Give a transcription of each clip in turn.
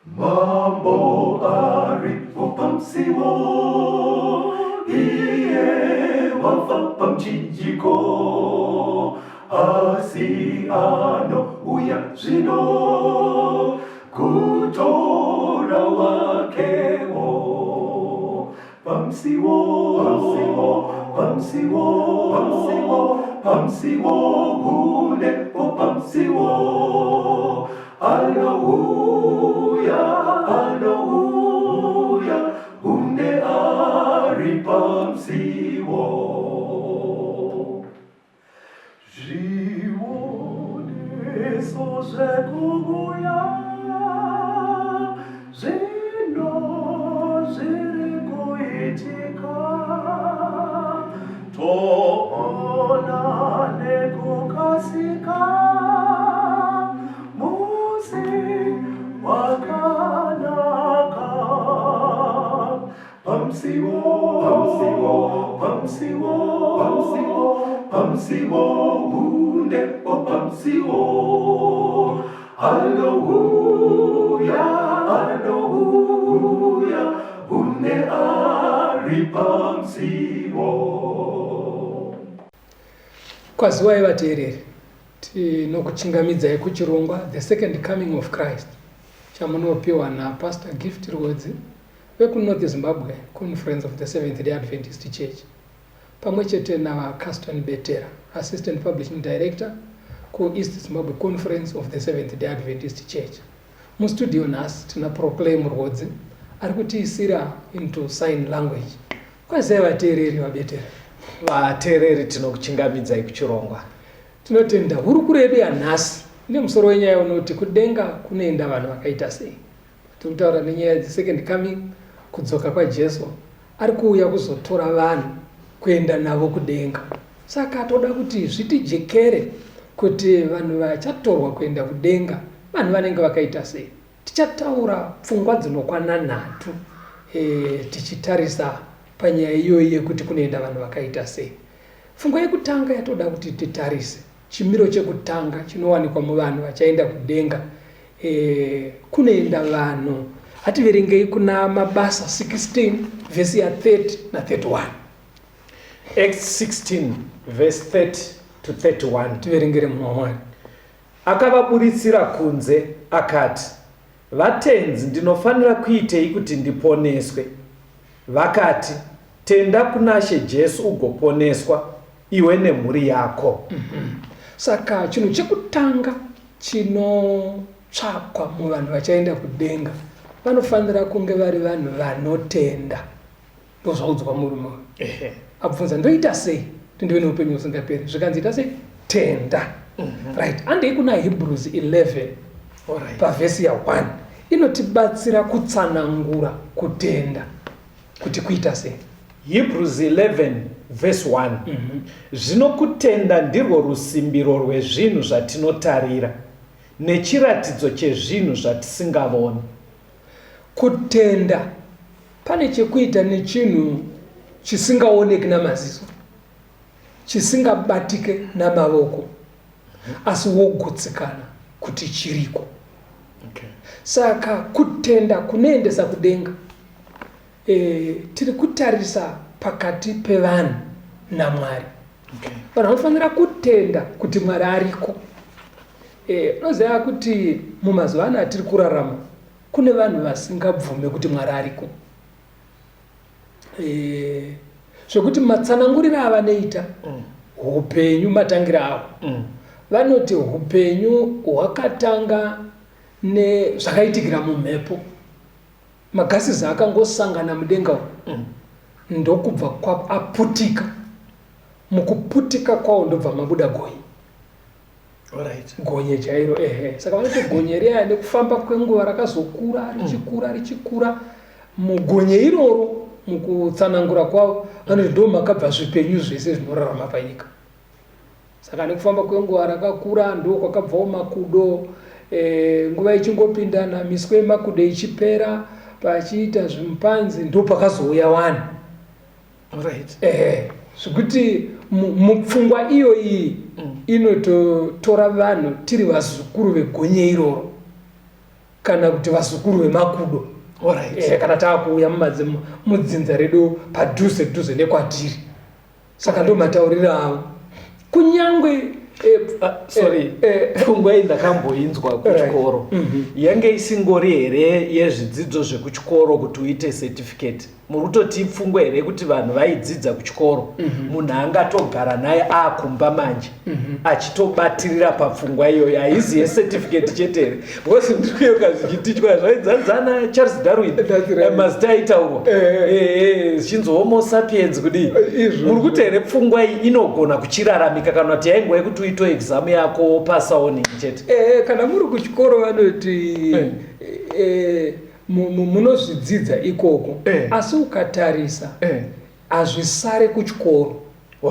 Mambo aripo pamsiwo, iye wafapa mchinjiko, asiano uya zvino, kutora wakewo. Pamsiwo, unepo pamsiwo, Hallelujah, une ari pamsiwo. Zviwoneso zvekuuya, zvino zviri kuitika, toona nekukasika, musi wakanaka. Pamsiwo, unepo pamsiwo. Hallelujah, une ari pamsiwo. Kwaziwai vateereri, tinokuchingamidzai kuchirongwa The Second Coming of Christ chamunopiwa naPastor Gift Rwodzi vekuNorth Zimbabwe Conference of the Seventh-day Adventist Church, pamwe chete naCaston Betera, Assistant Publishing Director kuEast Zimbabwe Conference of the Seventh-day Adventist Church. Mustudio nhasi tina Proclaim Rwodzi ari kutiisira into sign language. Kwazai vateereri vaBetera. Vateereri tinokuchingamidzai kuchirongwa. Tinotenda hurukuro yedu yanhasi nemusoro wenyaya unoti kudenga kunoenda vanhu vakaita sei. Tiri kutaura nenyaya The Second Coming, kudzoka kwaJesu ari kuuya kuzotora vanhu kuenda navo kudenga. Saka toda kuti zvitijekere kuti vanhu vachatorwa kuenda kudenga vanhu vanenge vakaita sei. Tichataura pfungwa dzinokwana 3 tichitarisa panyaya iyoyi yekuti kunoenda vanhu vakaita sei. Pfungwa yekutanga yatoda kuti titarise chimiro chekutanga chinowanikwa muvanhu vachaenda kudenga. Kunoenda vanhu, hativerengei kuna Mabasa 16 vhesi ya 30 na 31. Acts 16 verse 30 to 31. Tiverengere muMwari. Akavaburitsira kunze akati, vatenzi, ndinofanira kuitei kuti ndiponeswe? Vakati, tenda kuna She Jesu ugoponeswa, iwe nemhuri yako. Saka chinhu chekutanga chinotsvakwa muvanhu vachaenda kudenga, vanofanira kunge vari vanhu vanotenda. Ndozvaudzwa murume uyu. Abvunza, ndoita sei kuti ndive neupenyu husingaperi? Zvikanzi ita sei? Tenda. Right. Handei kuna Hebrews 11 pavhesi ya 1 inotibatsira kutsanangura kutenda kuti kuita sei. Hebrews 11 verse 1. Zvino kutenda ndirwo rusimbiro rwezvinhu zvatinotarira nechiratidzo chezvinhu zvatisingavoni. Kutenda pane chekuita nechinhu chisingaoneki namaziso, chisingabatike namavoko, asi wogutsikana kuti chiriko. Saka kutenda kunoendesa kudenga. Tiri kutarisa pakati pevanhu naMwari. Vanhu vanofanira kutenda kuti Mwari ariko. Unoziva kuti mumazuva ano atiri kurarama kune vanhu vasingabvume kuti Mwari ariko. Zvekuti matsanangurira avanoita upenyu matangira avo. Vanoti upenyu hwakatanga nezvakaitikira mumhepo. Magasizi akangosangana mudenga ndokubva aputika. Mukuputika kwawo ndobva mabuda gonye. Gonye chairo. Saka vanoti gonye riya nekufamba kwenguva rakazokura richikura. Mugonye iroro mukutsanangura kwavo vanoti ndo makabva zvipenyu zvese zvinorarama panyika. Saka nekufamba kwenguva rakakura ndo kwakabvawo makudo. Nguva ichingopindana miswe yemakudo ichipera pachiita zvimupanzi ndo pakazouya vanhu. Zvekuti mupfungwa iyoyi inototora vanhu tiri vazukuru vegonye iroro. kana kuti vazukuru vemakudo. Alright. Kana taakuuya mudzinza redu padhuze nekwatiri. Saka ndo matauriro avo. Kunyangwe sorry, pfungwa iyi ndakamboinzwa kuchikoro. Yange isingori here yezvidzidzo zvekuchikoro kuti uite certificate. Murutoti pfungwa here kuti vanhu vaidzidza kuchikoro. Munhu angatogara naye akumba manje. Achitobatirira papfungwa iyoyo. Haizi certificate chetere. Because ndikuyoka zvichitichwa zvaidzadzana Charles Darwin. Mazita aitaurwa. Zvinzi homo sapiens kudii. Muri kuti here pfungwa iyi inogona kuchiraramika kana kuti yaingova kuti uito exam yako pasawo nini chete. Kana muri kuchikoro vanoti munozvidzidza ikoko, asi ukatarisa hazvisare kuchikoro.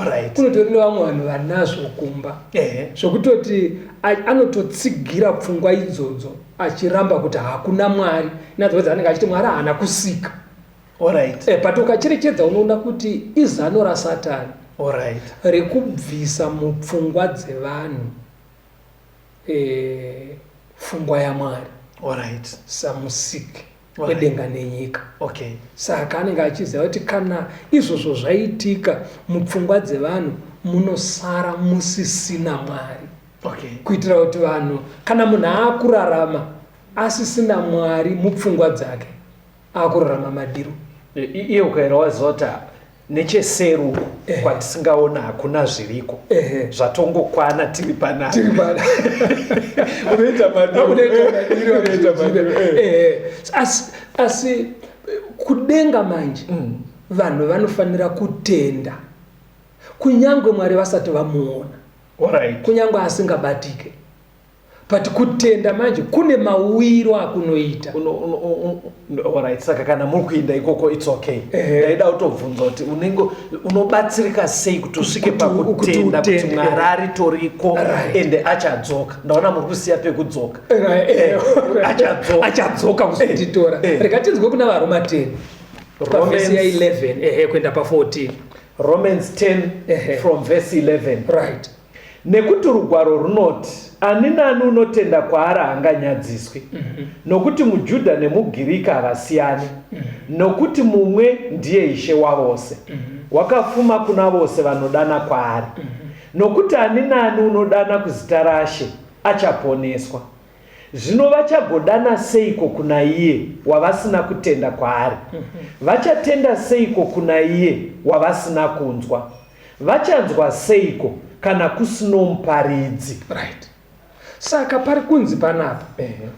Alright. Kunotori nevamwe vanhu vanazvo kumba zvokutoti anototsigira pfungwa idzodzo achiramba kuti hakuna Mwari. Inadzodza anenge achiti Mwari haana kusika. Alright. But ukacherechedza unoona kuti izano raSatani. Alright. Rekubvisa mupfungwa dzevanhu pfungwa yaMwari. Alright. Samusiki wedenga nenyika. Okay. Saka anenge achiziva kuti kana izvozvo zvaitika mupfungwa dzevanhu munosara musisina Mwari. Okay. Kuitira kuti vanhu kana munhu aakurarama asisina Mwari mupfungwa dzake aakurarama madiro. Iye ukaera waziva kuti necheseru kwatisingaona hakuna zviriko. Zvatongokwana tiri panapa. Unoita madiro. Asi kudenga manje vanhu vanofanira kutenda kunyangwe Mwari vasati vamuona. Alright. Kunyangwe asingabatike. But kutenda manje kune mawiro akunoita. Alright, saka kana muri kuenda ikoko it's okay. Ndaida kutobvunza kuti unobatsirika sei kuti usvike pakutenda kuti Mwari aritoriko ende achadzoka. Ndaona muri kusiya pekudzoka. Achadzoka kuzotitora. Rega tinzwe kuna vaRoma 10. Romans 11 kuenda pa14. Romans 10 from verse 11. Right. Nekuti rugwaro runoti ani nani unotenda kwaari haanganyadziswi. Nokuti muJudha nemugiriki havasiyani. Nokuti mumwe ndiye Ishe wavose. Wakafuma kuna vose vanodana kwaari. Nokuti ani nani unodana kuzita raShe achaponeswa. Zvino vachagodana seiko kuna iye wavasina kutenda kwaari? Vachatenda seiko kuna iye wavasina kunzwa? Vachanzwa seiko kana kusino muparidzi? Right. Saka pari kunzi panapa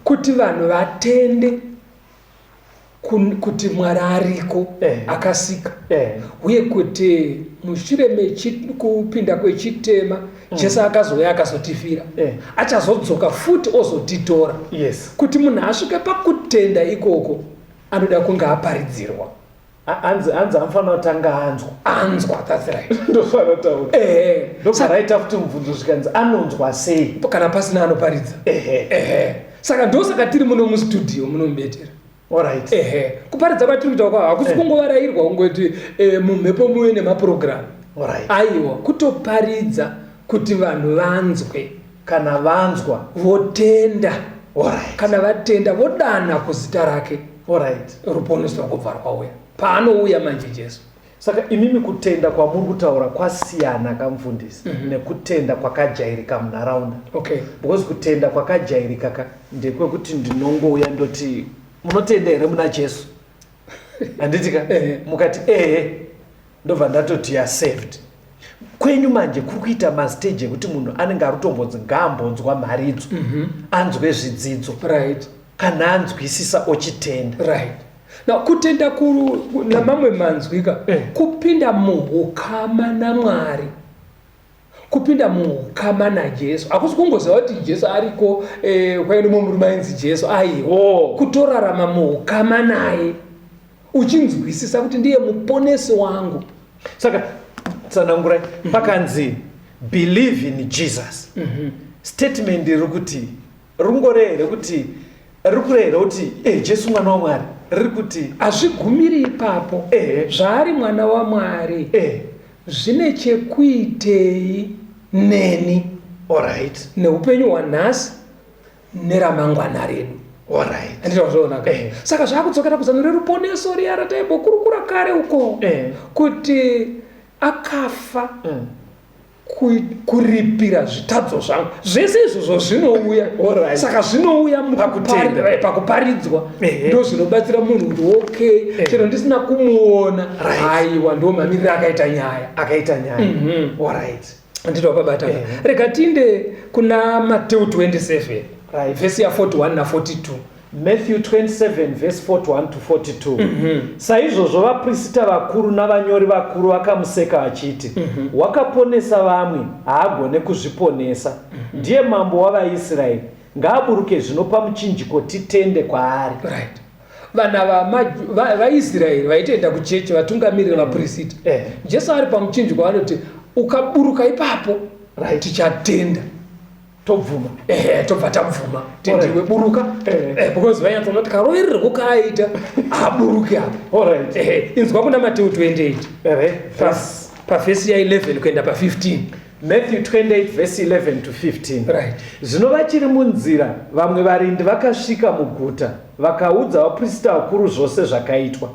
kuti vanhu vatende kuti Mwari ariko akasika. Uye kuti mushure mekupinda kwechitema Jesu akazouya akazotifira. Achazodzoka futi ozotitora. Yes. Kuti munhu asvike pakutenda ikoko anoda kunge aparidzirwa. Anzi amfana kutanga anzwa. That's right. Ndofana taura. Ndofaraita futi mubvunzo zvikanzi anonzwa sei kana pasina anoparidza. Saka ndosaka tiri muno mustudio muno mubetera. Alright. Kuparidza kwatiri kuita kwa hakusi kungovarairwa kungoti mumhepo muve nemaprogramu. Alright. Aiwa kutoparidza kuti vanhu vanzwe. Kana vanzwa votenda. Alright. Kana vatenda vodana kuzita rake. Alright. Ruponeso rwakubva rwauya paanouya manje Jesu. Saka imimi kutenda kwamuri kutaura kwasiyana kamufundisi nekutenda kwakajairika munharaunda. Okay. Because kutenda kwakajairika ndekwekuti ndinongouya ndoti munotenda here muna Jesu? Handitika mukati ndobva ndatoti ya saved. Kwenyu manje kuri kuita mastage ekuti munhu anenge arutombodzi ngaambonzwa mharidzo, anzwe zvidzidzo. Right. Kana anzwisisa ochitenda. Right. Now kutenda namamwe manzwika kupinda muhukama naMwari. Kupinda muhukama naJesu. Hakusi kungoziva kuti Jesu ariko kwaino murume ainzi Jesu aiwo. Kutorarama muhukama naye. Uchinzwisisa kuti ndiye muponesi wangu. Saka tsanangurai pakanzi believe in Jesus. Statement irikuti rungorere kuti rikurehera kuti Jesu mwana waMwari riri kuti hazvigumiri ipapo. Zvaari mwana waMwari zvine chekuitei neni. Alright. Neupenyu hwanhasi neramangwana redu. Alright. Andizvozvoona saka zvakudzokera kuzano reruponeso riya rataibokurukura kare uko kuti akafa kuripira zvitadzo zvangu zvese izvozvo zvinouya saka zvinouya pakuparidzwa ndo zvinobatsira munhu kuti okay chero ndisina kumuona aiwa ndo mamiriro akaita nyaya Alright. nditopabata rega tinde kuna Matthew 27 vhesi ya 41 na 42. Matthew 27 verse 41 to 42. Saizvozvo vaprista vakuru navanyori vakuru vakamuseka vachiti wakaponesa vamwe haagone kuzviponesa. Ndiye mambo wavaIsraeri, ngaaburuke zvino pamuchinjiko titende kwaari. Vana vaIsraeri vaitoenda kuchechi vatungamirira vaprista. Jesu ari pamuchinjiko vanoti ukaburuka ipapo tichatenda. Tobvuma tobva tabvuma tendiwe buruka because vanyatsonoti karoverero kukaita aburuke apo. Inzwa kuna Matthew 28 pavhesi ya 11 kuenda pa15. Matthew 28 verse 11 to 15. Zvino vachiri munzira vamwe varindi vakasvika muguta vakaudza vaprista vakuru zvose zvakaitwa.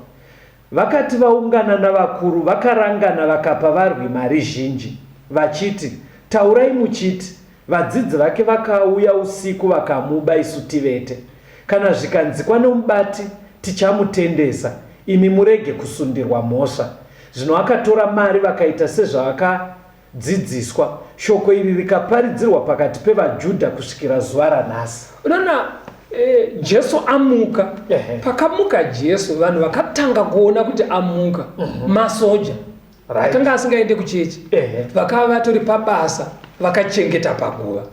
Vakati vaungana navakuru vakarangana vakapa varwi mari zhinji vachiti, taurai muchiti vadzidzi vake vakauya usiku vakamuba isu tivete. Kana zvikanzikwa nomubati tichamutendesa, imi murege kusundirwa mhosva. Zvino akatora mari vakaita sezvavakadzidziswa. Shoko iri rikaparidzirwa pakati pevaJudha kusvikira zuva ranhasi. Unaona Jesu amuka. Pakamuka Jesu vanhu vakatanga kuona kuti amuka. Masoja akanga asingaende kuchechi vakava vatori pabasa vakachengeta paguva.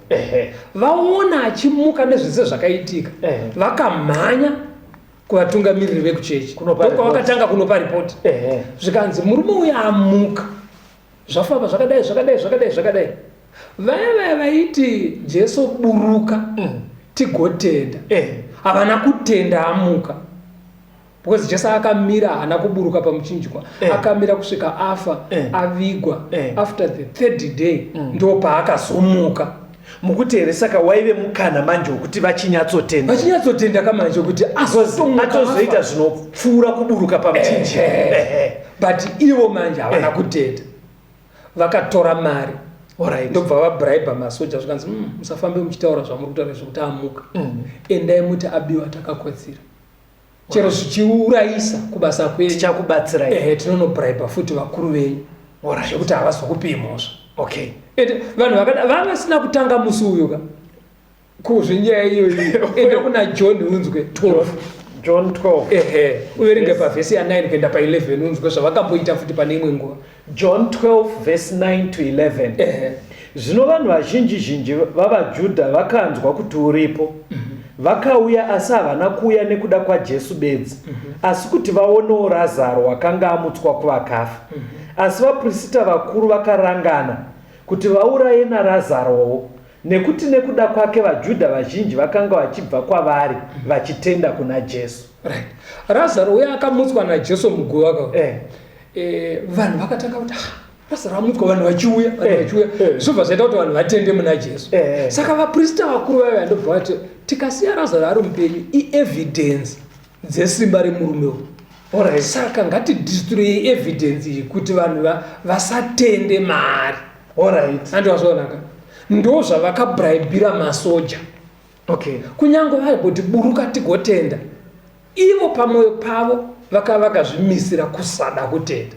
Vaona achimuka nezvese zvakaitika vakamhanya kuvatungamiriri vekuchechi ndokwa vakatanga kunopa ripoti. Zvikanzi murume uya amuka zvafamba zvakadai. Vaya vaiti Jesu buruka tigotenda havana kutenda amuka because Jesu akamira haana kuburuka pamuchinjikwa akamira kusvika afa avigwa after the third day ndo paakazomuka. Mukuteere saka waive mukana manje wekuti vachinyatsotenda kamanje kuti atozoita zvinopfuura kuburuka pamuchinjikwa. But ivo manje havana kutenda vakatora mari ndobva vabraiba masoja zvikanzi musafambe muchitaura zvamuri kutaura zvokuti amuka endai muti abiwa takakotsira chero zvichiurayisa kubasa kwenyu tichakubatsirai tinonobraiba futi vakuru venyu zvekuti havazokupi mhosva. Vanhu vavasina kutanga musi uyo ka kuzvinyaya iyoyo ende kuna John unzwe 12 John 12 uverenge pavhesi ya 9 kuenda pa11 unzwe zvavakamboita futi pane imwe nguva. John 12 verse 9 to 11. Zvino vanhu vazhinji vavaJudha vakanzwa kuti uripo vakauya asi havana kuuya nekuda kwaJesu bedzi asi kuti vaonewo Razaro wakanga amutswa kuvakafa. Asi vaprista vakuru vakarangana kuti vauraye naRazarowo nekuti nekuda kwake vaJudha vazhinji vakanga vachibva kwavari vachitenda kuna Jesu. Razaro uya akamutswa naJesu muguva ka vanhu vakatanga kuti Razaro amutswa vanhu vachiuya zvobva zvaita kuti vanhu vatende muna Jesu. Saka vaprista vakuru vaya ndobva vati tikasiya Razaro ari mupenyu ievidence dzesimba remurume uyu. Saka ngatidistroye evidence iyi kuti vanhu vasatende mari. Andivazvaonaka ndo zvavakabraibhira masoja. Kunyange vaiboti buruka tigotenda ivo pamwoyo pavo vakazvimisira kusada kutenda.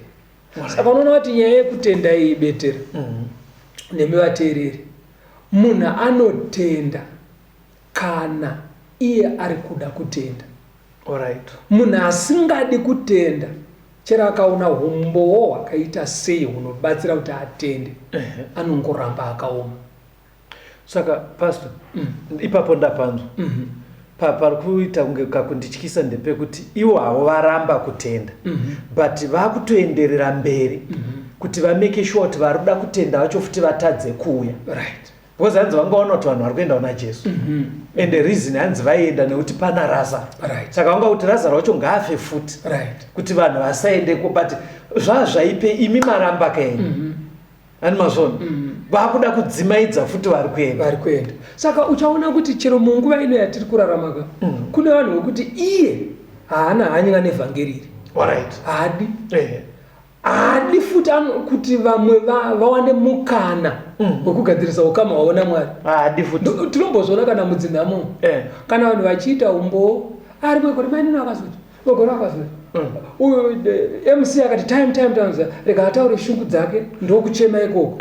Saka unoona kuti nyaya yekutenda iyi Betera nemi vateereri munhu anotenda kana iye ari kuda kutenda. Munhu asingadi kutenda chero akaona umbowo hwakaita sei hunobatsira kuti atende anongoramba akaoma. Saka pastor ipapo ndapanzwa pari kuita kunge kakundityisa ndepekuti iwo havo varamba kutenda but vakutoenderera mberi kuti vameke sure kuti vari kuda kutenda vacho futi vatadze kuuya. Because hanzi vangaona kuti vanhu vari kuenda kuna Jesu and the reason hanzi vaienda nekuti pana Razaro. Saka vanga kuti Razaro wacho ngaafe futi kuti vanhu vasaendeko but zvaipe imi maramba kaenyu ani mazvona vakuda kudzimaidza futi vari kuenda. Saka uchaona kuti chero munguva ino yatiri kurarama kune vanhu vekuti iye haana hanya nevhangeri haadi futi kuti vamwe vawane mukana wekugadzirisa ukama waona Mwari. Tinombozviona kana mudzinhamo kana vanhu vachiita umbo ari kwekore mainino akazoti uyu MC akati time rega ataure shungu dzake ndokuchema ikoko.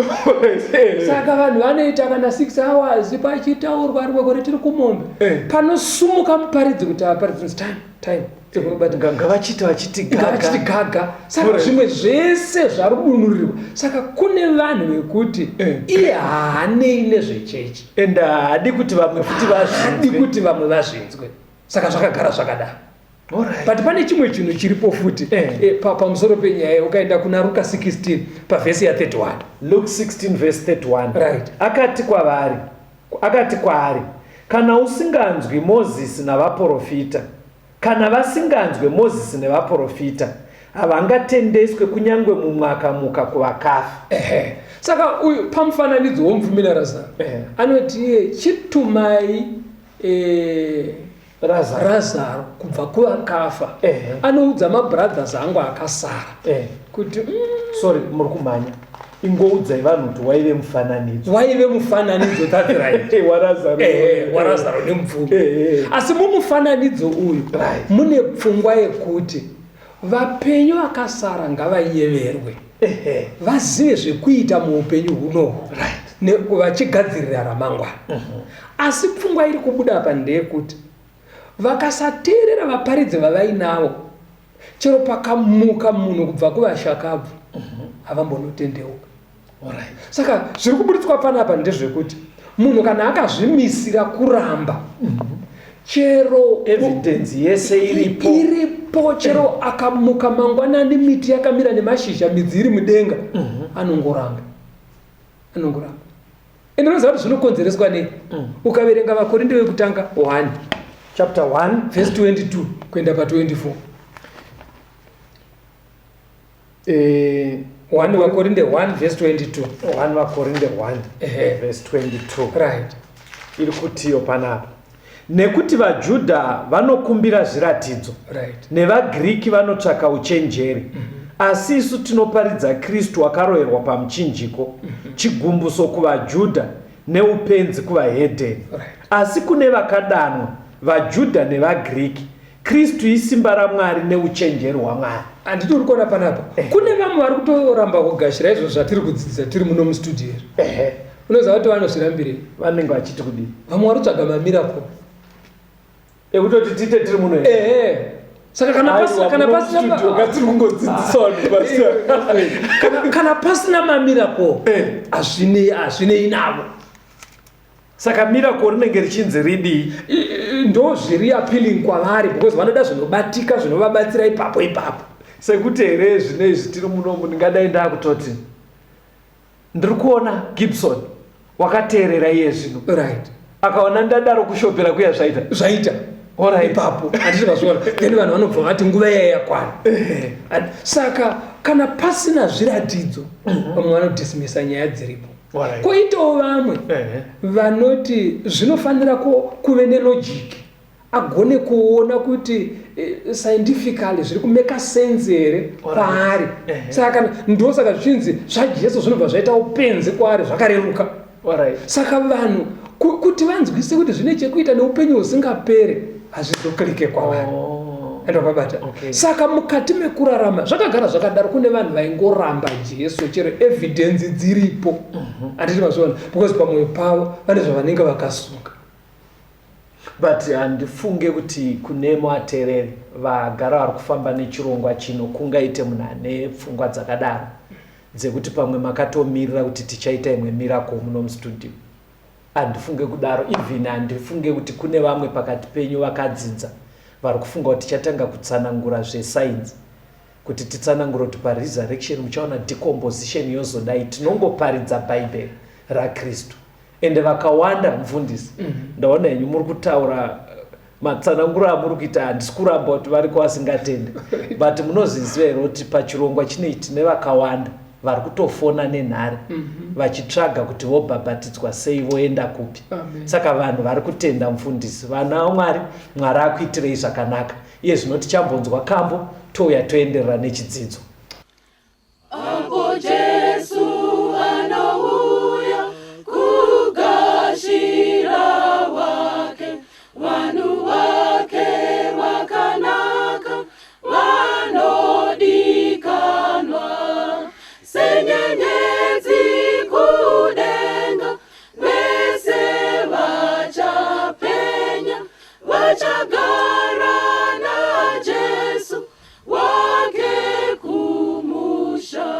Saka vanhu vanoita kana 6 hours pachitaurwa ari kwekore tiri kumombe panosumuka muparidzi kuti aparidzi time vachiti gaga. Saka zvimwe zvese zviri kudunurirwa. Saka kune vanhu vekuti iye haanei nezvechechi ende haadi kuti vamwe vazvinzwe. Saka zvakagara zvakadaro. But pane chimwe chinhu chiripo futi pamusoro penyaya ukaenda kuna Luka 16 pavhesi ya 31. Luke 16 verse 31. Right. Akati kwaari, kana usinganzwi Mozisi navaprofita, kana vasinganzwe Mozisi nevaprofita, havangatendeswe kunyangwe mumwe akamuka kuvakafa. Saka uyu pamufananidzo womupfumi naRazaro anoti chitumai Razaro kubva kuvakafa. Anoudza mabrothers angu akasara kuti sorry muri kumhanya ingoudzai vanhu kuti waive mufananidzo that's right waRazaro nemupfumi. Asi mumufananidzo uyu mune pfungwa yekuti vapenyu vakasara ngavayeverwe vazive zvekuita muupenyu hunohu vachigadzirira ramangwana. Asi pfungwa iri kubuda apa ndeyekuti vakasateerera vaparidzi vavainavo chero pakamuka munhu kubva kuvashakabvu havambonotendeuka. Saka zviri kuburitswa panapa ndezvekuti munhu kana akazvimisira kuramba chero evidence yese iripo chero akamuka mangwanani miti yakamira nemashizha midzi iri mudenga anongoramba. Inoziva kuti zvinokonzereswa nei? Ukaverenga vakorinde vekutanga 1 chapter 1 verse 22 kuenda pa24. 1 Vakorinde 1 verse 22. 1 Vakorinde 1 verse 22. Right. Iri kutiyo panapa. Nekuti vaJudha vanokumbira zviratidzo. Right. NevaGriki vanotsvaka uchenjeri. Asi isu tinoparidza Kristu akaroverwa pamuchinjiko, chigumbuso kuvaJudha neupenzi kuvahedheni. Asi kune vakadanwa, vaJudha nevaGriki, Kristu isimba raMwari neuchenjeri hwaMwari. Handiti uri kuona panapa kune vamwe vari kutoramba kugashira izvo zvatiri kudzidzisa tiri muno mustudio iri. Unoziva kuti vanozvirambirei? Vanenge vachiti kudii? Vamwe vari kutsvaga mamirakoro ekutoti tite tiri muno. Saka kana pasina mamirakoro hazvinei navo. Saka miracle rinenge richinzi ridii? Ndo zviri appealing kwavari because vanoda zvinobatika zvinovabatsira ipapo. Sekuti here zvinezvi tiri munomu ndingadai ndakutoti ndiri kuona Gibson wakateerera iye zvino. Right. Akaona ndadaro kushopera kuya zvaita ipapo handiti vazviona then vanhu vanobva vati nguva iya yakwana. Saka kana pasina zviratidzo vamwe vanodhisimisa nyaya dziripo. Koitawo vamwe vanoti zvinofanira kuve nelogic, agone kuona kuti scientifically zviri kumeka sense here paari. Saka ndosaka zvichinzi zvaJesu zvinobva zvaita upenzi kwaari zvakareruka. Saka vanhu kuti vanzwise kuti zvine chekuita neupenyu husingapere hazvizoklike kwavari. Ndakabata. Saka mukati mekurarama zvakagara zvakadaro kune vanhu vaingoramba Jesu chero evidence dziripo. Handiti vazviona because pamwe pavo vane zvavanenge vakasunga. But handifunge kuti kune vateereri vagara vari kufamba nechirongwa chino kungaite munhu ane pfungwa dzakadaro dzekuti pamwe makatomirira kuti tichaita imwe miracle muno mustudio. Handifunge kudaro. Even handifunge kuti kune vamwe pakati penyu vakadzidza vari kufunga kuti tichatanga kutsanangura zvesainzi, kuti titsanangura kuti paresurrection muchaona decomposition yozodai. Tinongoparidza bhaibheri raKristu ende vakawanda mufundisi ndaona henyu muri kutaura matsananguro amuri kuita handisi kuramba kuti vari kuvasingatende but munozviziva here kuti pachirongwa chinechi tine vakawanda vari kutofona nenhare vachitsvaga kuti vobhabhatidzwa sei, voenda kupi. Saka vanhu vari kutenda mufundisi, vana vaMwari, Mwari akuitirei zvakanaka. Iye zvino tichambonzwa kambo touya toenderera nechidzidzo. Apo Jesu anouya kugashira wake, vanhu vake vakanaka vanodikanwa, senyenyedzi kudenga, vese vachapenya, vachagara naJesu wake kumusha.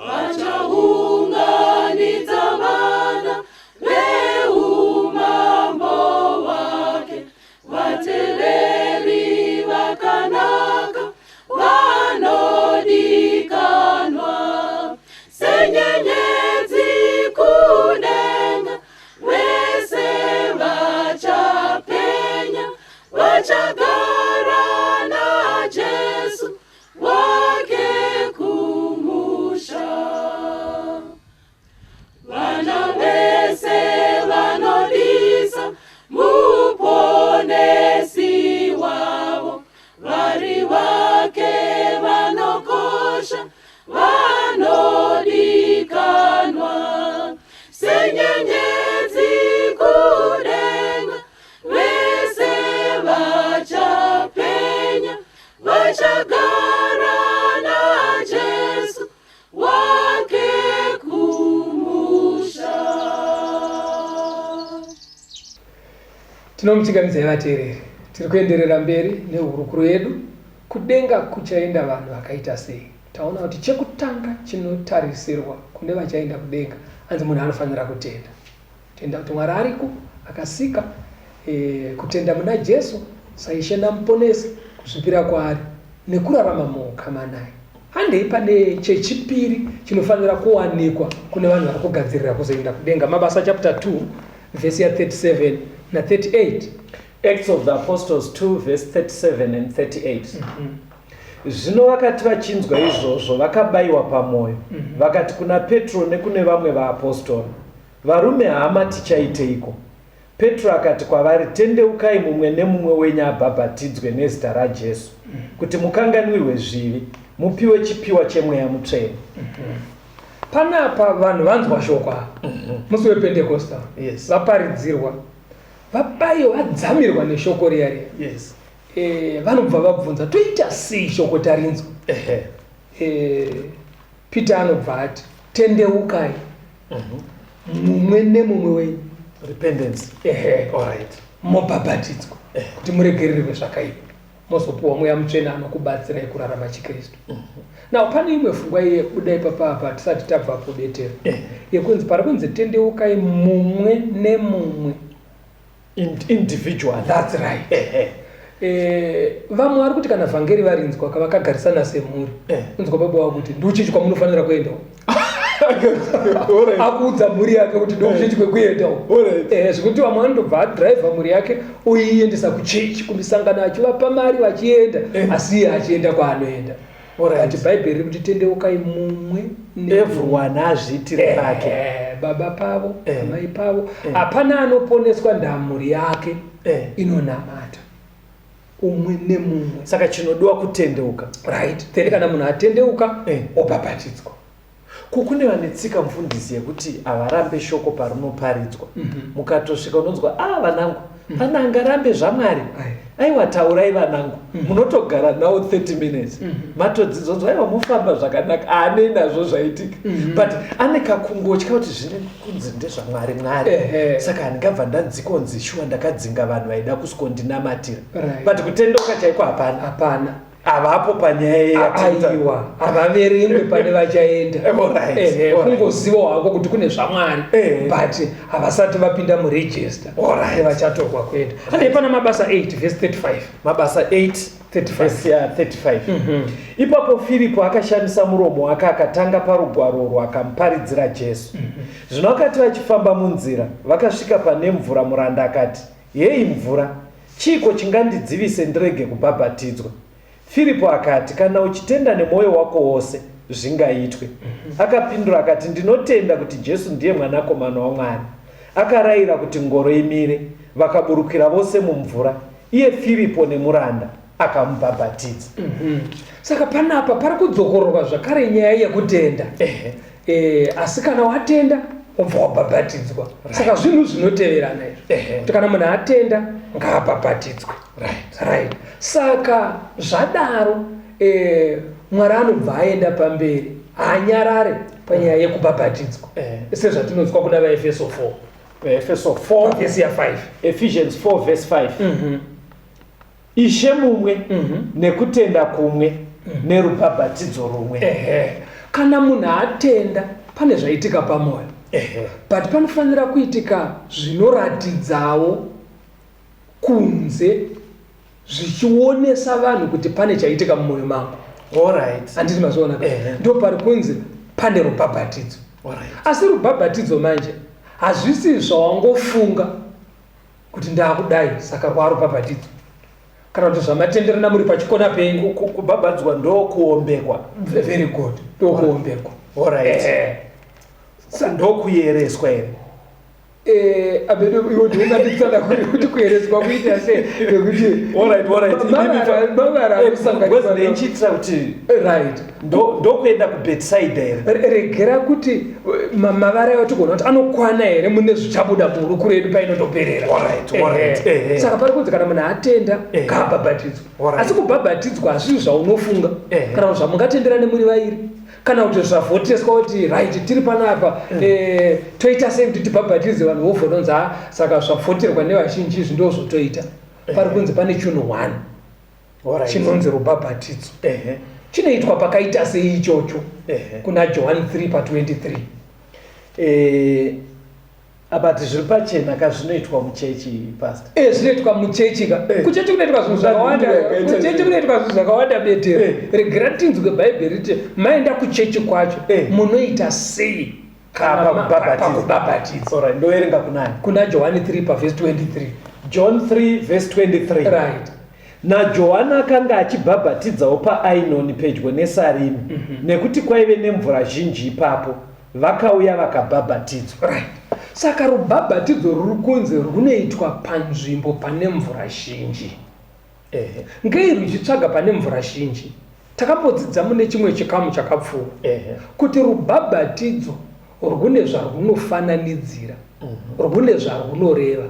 Vachaunganidza vana veumambo wake, vateveri vakanaka vanodikanwa, senyenyedzi kudenga, vese vachapenya, vachagara naJesu wake kumusha. Vana vese vanodisa muponesi wavo, vari vake vanokosha vanodikanwa, senyenyedzi kudenga, vese vachapenya, vachagara naJesu wake kumusha. Tinomuchingamidzai vateereri, tiri kuenderera mberi nehurukuro yedu, kudenga kuchaenda vanhu vakaita sei. Taona kuti chekutanga chinotarisirwa kune vachaenda kudenga, anzi munhu anofanira kutenda. Kutenda kuti Mwari ariko, akasika, kutenda muna Jesu saishe namuponesi, kuzvipira kwaari nekurarama muukama naye. Handei pane chechipiri chinofanira kuwanikwa kune vanhu vari kugadzirira kuzoenda kudenga. Mabasa chapter 2 verse ya 37 na 38. Acts of the Apostles 2 verse 37 and 38. Zvino vakati vachinzwa izvozvo vakabayiwa pamwoyo, vakati kuna Petro nekune vamwe vaapostoli, varume hama tichaiteiko? Petro akati kwavari, tendeukai mumwe nemumwe wenyu abhabhatidzwe nezita raJesu, kuti mukanganwirwe zvivi, mupiwe chipiwa chemweya mutsvene. Panapa vanhu vanzwa shoko musi wePentecosta, vaparidzirwa, vabayiwa, vadzamirwa neshoko riya riya. Vanobva vabvunza, toita sei shoko tarinzwa? Peter anobva ati, tendeukai mumwe nemumwe wenyu, repentance, mobhabhatidzwa kuti muregererwe zvakaipa, mozopiwa mweya mutsvene anokubatsirai kurarama chiKristu. Now pane imwe pfungwa iye kudai papapa tisati tabva kubetera, yekunzi pari kunzi tendeukai mumwe nemumwe, individual. That's right. Vamwe vari kuti kana vhangeri varinzwa kavakagarisana semhuri, unzwa baba wavo kuti ndiuchichi kwamunofanira kuendawo. Akuudza mhuri yake kuti ndokuchechi kwekuendawo. Zvekuti vamwe vanotobva adhiraivha mhuri yake oiendesa kuchechi, kumisangano achivapa mari vachienda, asi iye achienda kwaanoenda. Ati Bhaibheri riri kuti tendeukai mumwe, everyone azviitire pake, baba pavo, amai pavo. Hapana anoponeswa ndamhuri yake inonamata, umwe nemumwe. Saka chinodiwa kutendeuka, right? Then kana munhu atendeuka obhabhatidzwa. Kukune vanetsika mufundisi yekuti avarambe shoko parinoparidzwa. Mukatosvika unonzwa, vanangu, pana angarambe zvaMwari, aiwa taurai vanangu, munotogara nawo 30 minutes, matodzidzonzwa, aiwa mufamba zvakanaka, ane nazvo zvaitika, but ane kakungotya kuti zvine kunzi ndezvaMwari Mwari, saka handingabva ndanzikonzi shuwa ndakadzinga vanhu vaida kusvikondinamatira, but kutendeuka chaiko hapana. Avapo panyaya aiwa, havaverengwe pane vachaenda. Kungoziva hako kuti kune zvaMwari, but havasati vapinda muregister vachatorwa kuenda. Ane pana mabasa 8 verse 35. Mabasa 8 35. Ipapo Filipo akashamisa muromo wake akatanga parugwaro urwo akamuparidzira Jesu. Zvino vakati vachifamba munzira vakasvika pane mvura, muranda akati, hei mvura, chiiko chingandidzivise ndirege kubhabhatidzwa? Filipo akati, kana uchitenda nemwoyo wako wose zvingaitwe. Akapindura akati, ndinotenda kuti Jesu ndiye mwanakomana waMwari. Akarayira kuti ngoro imire, vakaburukira vose mumvura, iye Filipo nemuranda akamubhabhatidza. Saka panapa pari kudzokororwa zvakare nyaya yekutenda. Asi kana watenda ubva wabhabhatidzwa. Saka zvinhu zvinoteverana izvo. Kuti kana munhu atenda ngaabhabhatidzwe. Right. Saka zvadaro Mwari anobva aenda pamberi, haanyarare panyaya yekubhabhatidzwa. Sezvatinonzwa kuna vaEfeso 4. Efeso 4 vhesi ya 5. Ephesians 4 verse 5. Ishe mumwe nekutenda kumwe nerubhabhatidzo rumwe. Kana munhu atenda pane zvaitika pamwoyo. But panofanira kuitika zvinoratidzawo kunze zvichionesa vanhu kuti pane chaitika mumwoyo mangu. Handiti mazviona. Ndo pari kunze pane rubhabhatidzo. Asi rubhabhatidzo manje hazvisi zvawangofunga kuti ndakudai saka rwarubhabhatidzo. Kana kuti zvamatenderana muri pachikona penyu. Kubhabhatidzwa ndokuombekwa. Very good. Ndokuombekwa. Ndokuyereswa here. Iwo ndiungatitsana kuti kuyereswa kuita sei ngekuti ndokuchitira kuti ndokuenda kubetisaidha here. Regera kuti mavara yatigona kuti anokwana here mune zvichabuda muruku redu painotoperera. Saka pari kunzi kana munhu atenda ngaabhabhatidzwa. Asi kubhabhatidzwa hazvisi zvaunofunga kana kuti zvamungatenderane muri vairi, kana kuti zvavhoteswa kuti right tiri panapa toita sei kuti tibhabhatidze vanhu vovhononzi saka zvavhoterwa nevazhinji izvi ndo zvotoita. Pari kunzi pane chinhu 1 chinonzi rubhabhatidzo. Chinoitwa pakaita sei ichocho kuna John 3 pa23. Abati zviri pachena kazvinoitwa muchechi pastor. Zvinoitwa muchechi ka. Kuchechi kunoitwa zvinhu zvakawanda. Kuchechi kunoitwa zvinhu zvakawanda Betera. Regera tinzwe Bhaibheri riti maenda kuchechi kwacho munoita sei kana pakubhabhatidza. Ndoerenga kunani. Kuna John 3 pa verse 23. John 3 verse 23. Right. naJohana akanga achibhabhatidzawo paAinoni pedyo neSarimi, nekuti kwaive nemvura zhinji ipapo, vakauya vakabhabhatidzwa. Right. Saka rubhabhatidzo ruri kunze runoitwa panzvimbo pane mvura zhinji. Ngei ruchitsvaga pane mvura zhinji? Takapodzidza mune chimwe chikamu chakapfuura kuti rubhabhatidzo rune zvarunofananidzira, rune zvarunoreva.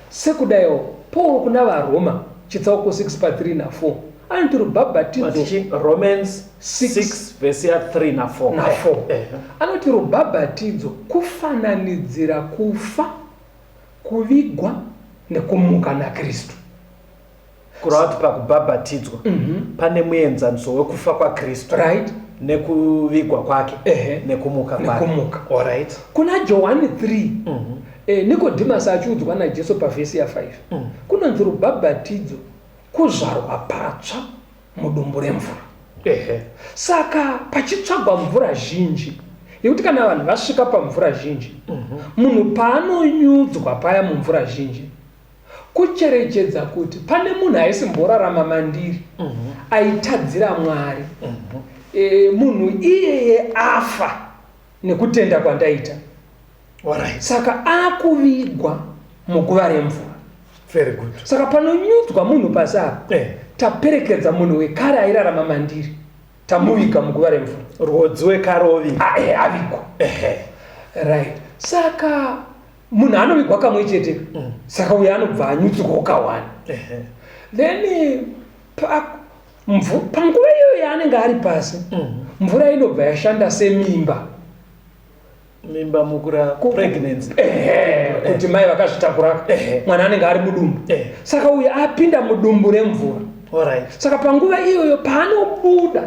Sekudayo Paul kuna vaRoma chitsauko 6 pa 3 na 4 anoti rubhabhatidzo, Romans 6 verse 3 na 4 anoti rubhabhatidzo kufananidzira kufa, kuvigwa nekumuka naKristu. kurava kuti pakubhabhatidzwa pane muenzaniso wekufa kwaKristu, right, nekuvigwa kwake, nekumuka kwake. Alright. Kuna Johani 3 Nikodimasi achiudzwa naJesu pavhesi ya 5 kunonzi rubhabhatidzo kuzvarwa patsva mudumbu remvura. Saka pachitsvagwa mvura zhinji yekuti kana vanhu vasvika pamvura zhinji, munhu paanonyudzwa paya mumvura zhinji, kucherechedza kuti pane munhu aisimborarama mandiri, aitadzira Mwari, munhu iyeye afa nekutenda kwandaita. Alright. Saka akuvigwa muguva remvura. Very good. Saka panonyudzwa munhu pasapa, taperekedza munhu wekare airarama mandiri, tamuviga muguva remvura. Rwodzi wekare ovigwa. Avigwa. Right. Saka munhu anovigwa kamwe chete. Saka uyo anobva anyudzwawo kawani. Then panguva iyoyo yaanenge ari pasi, mvura inobva yashanda semimba. Mimba mukura pregnancy. Kuti mai vakazvitakura mwana anenge ari mudumbu. Saka uyo apinda mudumbu remvura. Alright. Saka panguva iyoyo paanobuda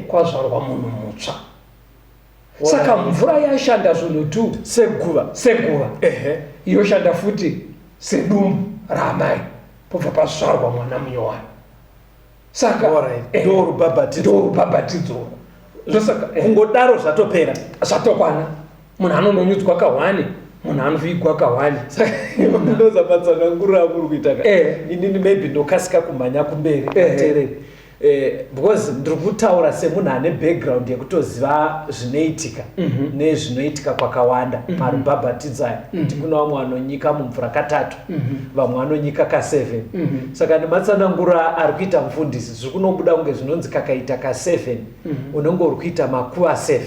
kwazvarwa munhu mutsva. Saka mvura yashanda zvinhu tu seguva. Yoshanda futi sedumbu ramai pobva pazvarwa mwana munyowani. Saka ndo rubhabhatidzo. Saka kungodaro zvatopera, zvatokwana. Munhu anononyudzwa kawani, munhu anovigwa kawani. Saka ndozamatsanangurira muri kuita inini maybe ndokasika kumhanya kumberi tereri. because ndiri kutaura semunhu ane background yekutoziva zvinoitika nezvinoitika kwakawanda marubhabhatidzo aya kuti kuna vamwe vanonyika mumvura katatu vamwe vanonyika ka7 saka nematsanangura ari kuita mufundisi zviri kunobuda kunge zvinonzi kakaita ka7 unenge uri kuita makuva 7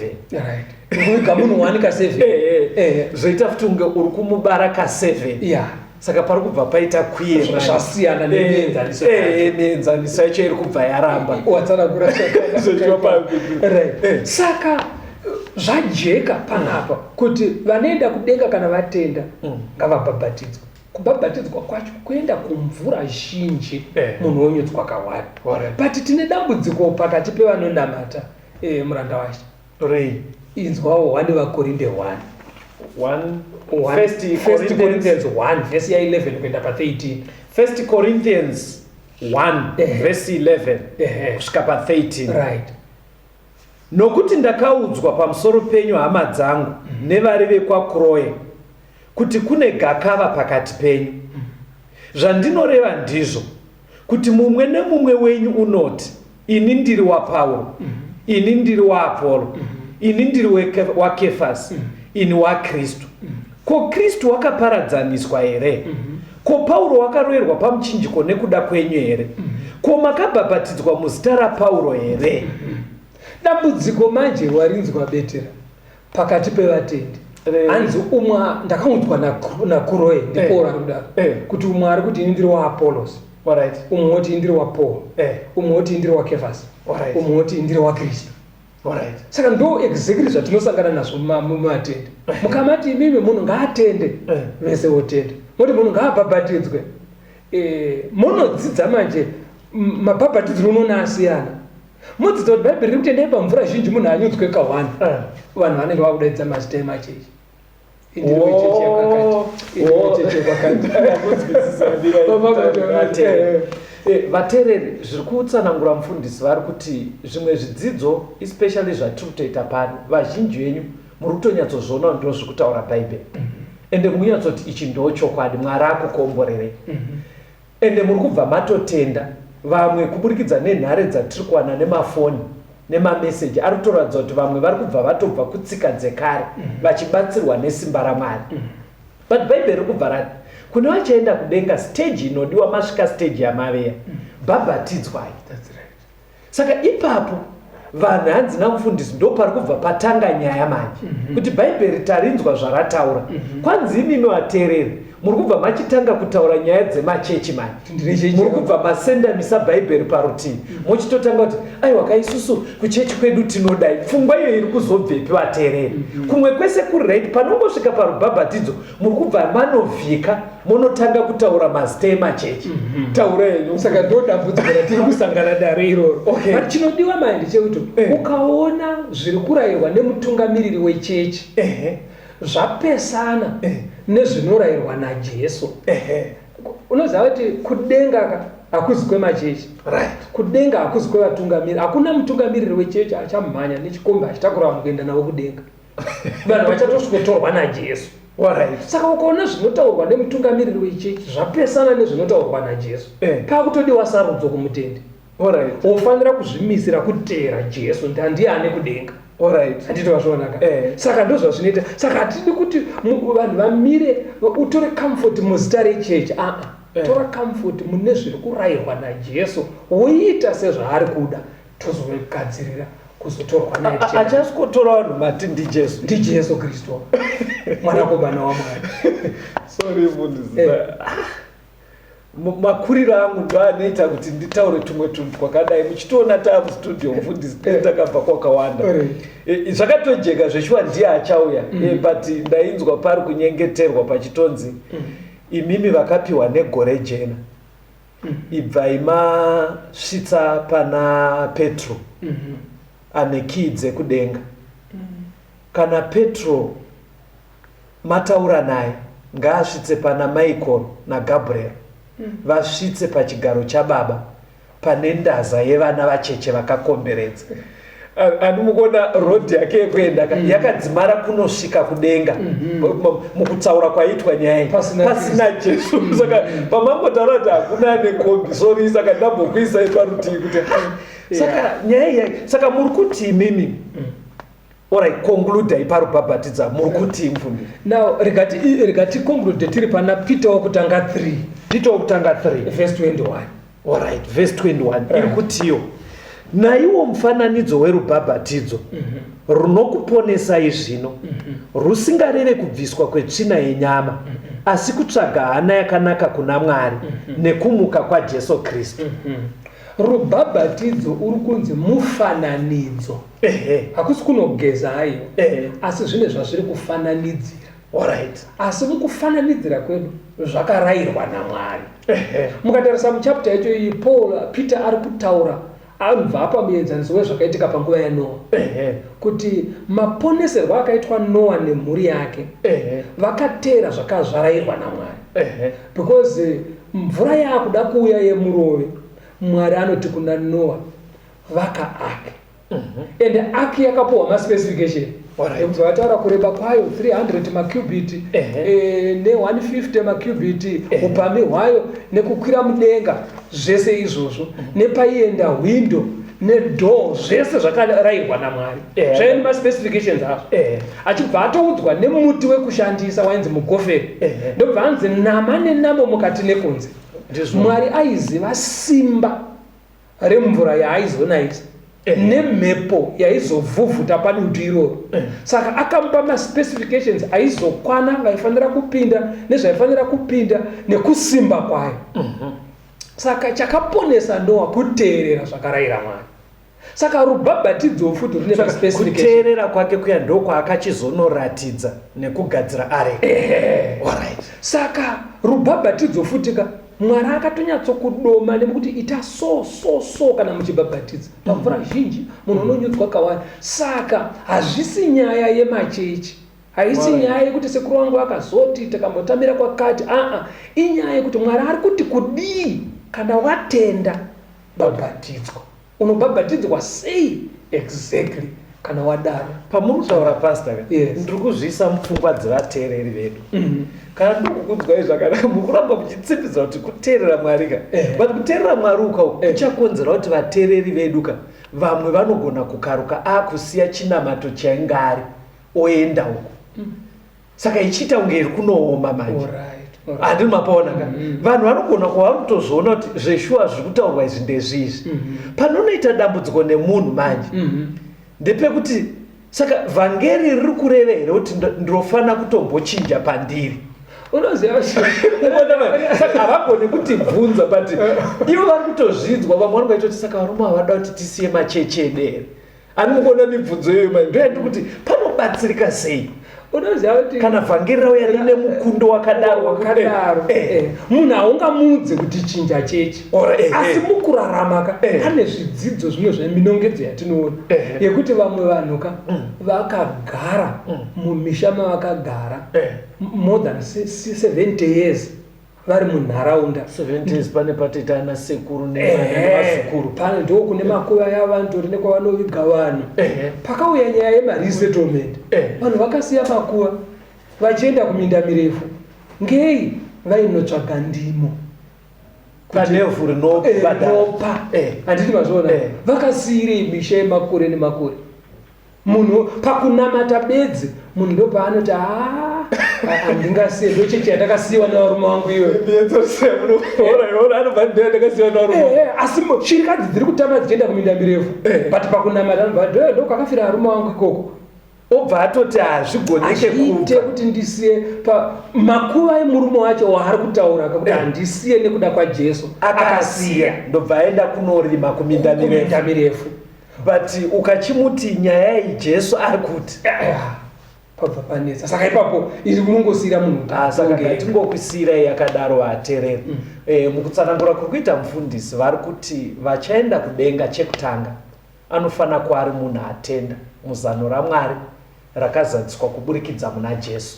kuiga munhu wani ka7 zvoita futi unge uri kumubara ka7 saka pari kubva paita zvasiyana neenzaniso yacho iri kubva yaramba saka zvajeka panapa kuti vanoenda kudenga kana vatenda ngavabhabhatidzwa. Kubhabhatidzwa kwacho kuenda kumvura zhinji munhu wonyutswa kawanda, but tine dambudziko pakati pevanonamata muranda wacho inzwawo 1 vakorinde 1 Corinthians 1 verse 11 kuenda pa13. 1 Corinthians 1 verse 11 kusvika pa13. Right. Nokuti ndakaudzwa pamusoro penyu hama dzangu nevari vekwaKroe kuti kune gakava pakati penyu. Zvandinoreva ndizvo kuti mumwe nemumwe wenyu unoti ini ndiri waPauro, ini ndiri waApolo, ini ndiri waKefasi, ini waKristu. Ko Kristu wakaparadzaniswa here? Ko Pauro wakaroverwa pamuchinjiko nekuda kwenyu here? Ko makabhabhatidzwa muzita raPauro here? Dambudziko manje warinzwa Betera pakati pevatendi. Hanzi umwe ndakaudzwa naKroe ndipo rakudaro kuti umwe ari kuti ini ndiri waApolos, umwe oti ndiri waPaul, umwe oti ndiri waKefasi, umwe oti ndiri waKristu. Saka ndo exactly zvatinosangana nazvo mumatende. Mukamati imimi munhu ngaatende vese otende, moti munhu ngaabhabhatidzwe. Munodzidza manje mabhabhatidziro unoona asiyana. Mudzidza kuti bhaibheri riri kutendei pamvura zhinji munhu anyutswe ka1 vanhu vanenge vakudaidza mazita emachechi. Indiri wechechi yakakati vateereri zviri kutsanangura mufundisi vari kuti zvimwe zvidzidzo especially zvatiri kutoita pano vazhinji venyu muri kutonyatsoziona ndo zviri kutaura bhaibheri ende munyatsoti ichi ndo chokwadi Mwari akukomborerei ende muri kubva matotenda vamwe kuburikidza nenhare dzatiri kuwana nemafoni nemameseji ari kutoratidza kuti vamwe vari kubva vatobva kutsika dzekare vachibatsirwa nesimba raMwari. But bhaibheri riri kubva rati kune vachaenda kudenga stage inodiwa masvika stage yamaveya bhabhatidzwai. Saka ipapo vanhu hanzi namufundisi ndo pari kubva patanga nyaya manje kuti bhaibheri tarinzwa zvarataura kwanzi imimi vateereri muri kubva machitanga kutaura nyaya dzemachechi manje muri kubva masendamisa bhaibheri parutivi muchitotanga kuti aiwa kaisusu kuchechi kwedu tinodai. Pfungwa iyo iri kuzobvepi vateereri? Kumwe kwese kuri right panongosvika parubhabhatidzo muri kubva manovhika munotanga kutaura mazita emachechi. Taura yenyu. Saka ndo dambudziko ratiri kusangana naro iroro. But chinodiwa manje chekuti ukaona zviri kurayirwa nemutungamiriri wechechi zvapesana nezvinorayirwa naJesu. Unoziva kuti kudenga hakuzi kwemachechi, kudenga hakuzi kwevatungamiriri. Hakuna mutungamiriri wechechi achamhanya nechikombe achitakura vanhu kuenda navo kudenga. Vanhu vachatosvikotorwa naJesu. Saka ukaona zvinotaurwa nemutungamiriri wechechi zvapesana nezvinotaurwa naJesu, pakutodiwa sarudzo kumutendi. Unofanira kuzvimisira kuteera Jesu ndiye ane kudenga. Handiti vazvionaka? Saka ndo zvazvinoita. Saka hatidi kuti vanhu vamire utore comfort muzita rechechi. Tora comfort mune zviri kurayirwa naJesu, woita sezvaari kuda, tozogadzirira kuzotorwa naye. Achasikotora vanhu mati ndiJesu. NdiJesu Kristu mwanakomana waMwari. Sorry mundisi. Makuriro angu ndo anoita kuti nditaure tumwe tunhu twakadai. Muchitoona taamustudio mufundisi takabva kwakawanda. Zvakatojeka zveshuwa ndiye achauya. But ndainzwa pari kunyengeterwa pachitonzi imimi vakapiwa negore jena ibvai masvitsa pana Petro ane kii dzekudenga. Kana Petro mataura naye ngaasvitse pana Michael naGabriel vasvitse pachigaro chababa pane ndaza yevana vacheche vakakomberedza. Andimukona road yake yekuenda yakadzimara kunosvika kudenga mukutsaura kwaitwa nyaya pasina Jesu. Saka pamangotaura kuti hakuna nekombi sorry, saka ndambokuisai parutivi kuti saka nyaya saka muri kuti imimi alright, conclude iparubhabhatidza muri kuti mfundi. Now regati conclude tiri pana Peter wakutanga 3 verse 21. Alright, verse 21 iri kutiyo naiwo mufananidzo werubhabhatidzo runokuponesai zvino rusingareve kubviswa kwetsvina yenyama asi kutsvaga hana yakanaka kuna Mwari nekumuka kwaJesu Kristu. Rubhabhatidzo uri kunzi mufananidzo. Hakusi kunogeza hayo, asi zvine zvazviri kufananidzira. Alright. Asi mukufananidzira kwedu zvakarayirwa naMwari. Mukatarisa muchapter yacho iyi Peter ari kutaura anobva pamuenzaniso wezvakaitika panguva yaNoa, kuti maponeserwo akaitwa Noa nemhuri yake vakatera zvakazvarayirwa naMwari, because mvura yaakuda kuuya yemurove, Mwari anoti kuna Noa vaka ark. And ark yakapuwa maspecification. Vataura kureba kwayo 300 makubiti ne150 makubiti, upamhi hwayo nekukwira mudenga, zvese izvozvo nepaienda window nedoor, zvese zvakarayirwa naMwari. Zvaiva nemaspecifications azvo. Achibva atoudzwa nemuti wekushandisa wainzi mugoferi, ndobva anzi nama nenamo mukati nekunze. Mwari aiziva simba remvura yaaizonaisa nemhepo yaizovhuvhuta padutu iroro. Saka akamupa maspecifications aizokwana vaifanira kupinda nezvaifanira kupinda nekusimba kwayo. Saka chakaponesa Noa kuteerera zvakarayira Mwari. Saka rubhabhatidzo futi rune maspecifications. Kuteerera kwake kuya ndokwaakachizonoratidza nekugadzira areka. Alright. Saka rubhabhatidzo futika Mwari akatonyatsokudoma nekuti ita so kana muchibhabhatidza pamvura zhinji munhu unonyudzwa kawanda. Saka hazvisi nyaya yemachechi, haisi nyaya yekuti sekuru wangu akazoti takambotamira kwakati, inyaya yekuti Mwari ari kuti kudii kana watenda bhabhatidzwa. Unobhabhatidzwa sei exactly kana wadaro. Pamurutaura pastor, ndiri kuzviisa mupfungwa dzevateereri vedu. Kana ndikukudzwai zvakanaka mukuramba muchitsipidza kuti kuteerera Mwari but kuteerera Mwari kuchakonzera kuti vateereri vedu vamwe vanogona kukaruka akusiya chinamato chaingari oenda uko. Saka ichiita kunge iri kunooma manje. Handiri mapaona vanhu vanogona kuva kutozviona kuti zveshuwa zviri kutaurwa izvi ndezvizvi. Panonoita dambudziko nemunhu manje ndepekuti saka vhangeri riri kureva here kuti ndinofanira kutombochinja pandiri. Unoziva saka havagoni kutibvunza but ivo vari kutozvidzwa. Vamwe vanongaita kuti saka varume havada kuti tisiye macheche edere. Andikuona mibvunzo iyoyo manje ndoyandi kuti panobatsirika sei. Unoziva kuti kana vhangeri rauya rine mukundo wakadaro munhu haungamudze kuti chinja chechi, asi mukurarama pane zvidzidzo zvimwe zveminongedzo yatinoona yekuti vamwe vanhu vakagara mumisha mavakagara more than 70 years vari munharaunda. 70 years pane patita ana sekuru nevazukuru, pane ndo kune makuva yavanhu tori nekwavanoviga vanhu. Pakauya nyaya yemaresettlement, vanhu vakasiya makuva vachienda kuminda mirefu. Ngei? Vainotsvaga ndimo panevhu rinobhadhara. Handiti mazviona? Vakasiyire misha yemakore nemakore. Munhu pakunamata bedzi munhu ndo paanoti handingasiye ndochechi yandakasiyiwa navarume vangu iwe. Asi shirikadzi dziri kutama dzichienda kuminda mirefu but pakunamata ndo kwakafira varume vangu ikoko. Obva atoti hazvigoneke kuite kuti ndisiye makuva emurume wacho waari kutaura kuti handisiye nekuda kwaJesu akasiya, ndobva aenda kunorima kuminda mirefu. But ukachimuti nyaya iyi Jesu ari kuti pabva panetsa. Saka ipapo iri kunongosiyira munhu. Saka ngatingokusiyira yakadaro vateereri. Mukutsanangura kuri kuita mufundisi vari kuti vachaenda kudenga chekutanga anofanira kuva ari munhu atenda muzano raMwari rakazadziswa kuburikidza muna Jesu,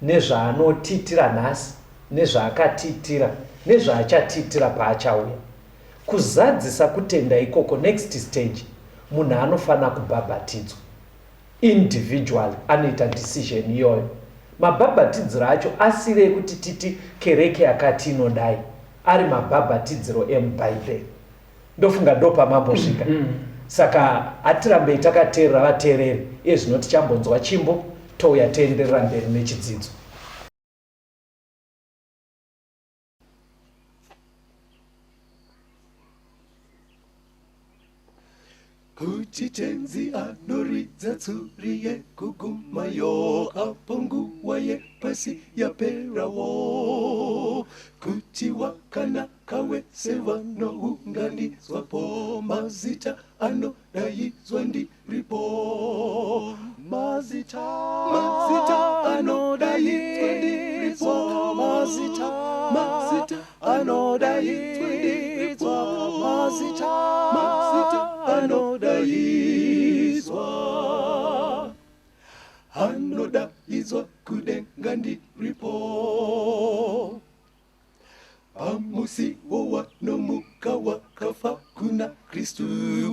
nezvaanotitira nhasi, nezvaakatitira, nezvaachatitira paachauya. Kuzadzisa kutenda ikoko next stage munhu anofana kubhabhatidzwa individual, anoita decision iyoyo. Mabhabhatidziro acho asiri ekuti titi kereke yakati inodai, ari mabhabhatidziro emubhaibheri. Ndofunga ndo pamambosvika. Saka atirambei takateerera vateereri, iye zvino tichambonzwa chimbo touya toenderera mberi nechidzidzo. Kuti tenzi anoridza tsuri yekugumayo, apo nguva yepasi yaperawo. Kuti wakanaka wese vanounganidzwapo, mazita anodaidzwa ndiripo. Mazita anodaidzwa ndiripo. Mazita anodaidzwa ndiripo. Mazita anodaizwa kudenga ndiripo. Pamusiwo wanomuka wakafa kuna Kristu,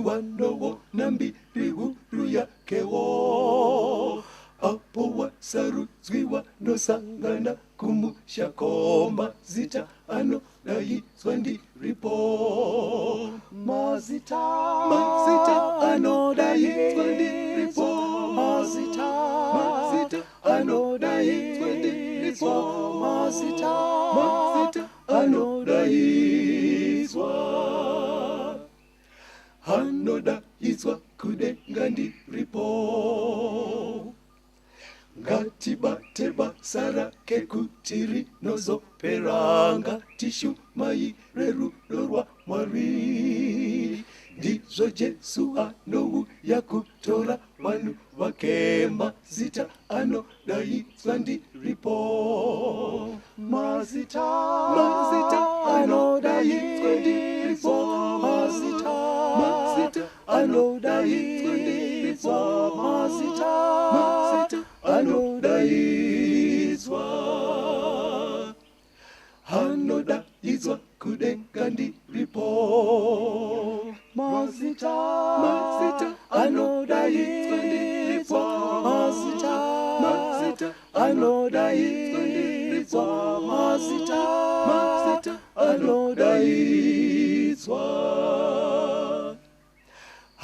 wanowona mbiri huru yakewo. Apo wasarudzwi wanosangana kumushako, mazita anodaidzwa ndiripo. Mazita anodaidzwa ndiripo. Mazita anodaidzwa ndiripo. Mazita anodaizwa kudenga ndiripo. Ngatibate basa rake kuti rinozopera, ngatishumaire rudo rwa Mwari. Ndizvo Jesu anouya kutora vanhu vake, mazita anodaidzwa ndiripo. Mazita anodaidzwa ndiripo. Mazita anodaidzwa ndiripo. Mazita anodaizwa kudenga ndiripo. Mazita anodaidzwa ndiripo. Mazita anodaidzwa ndiripo. Mazita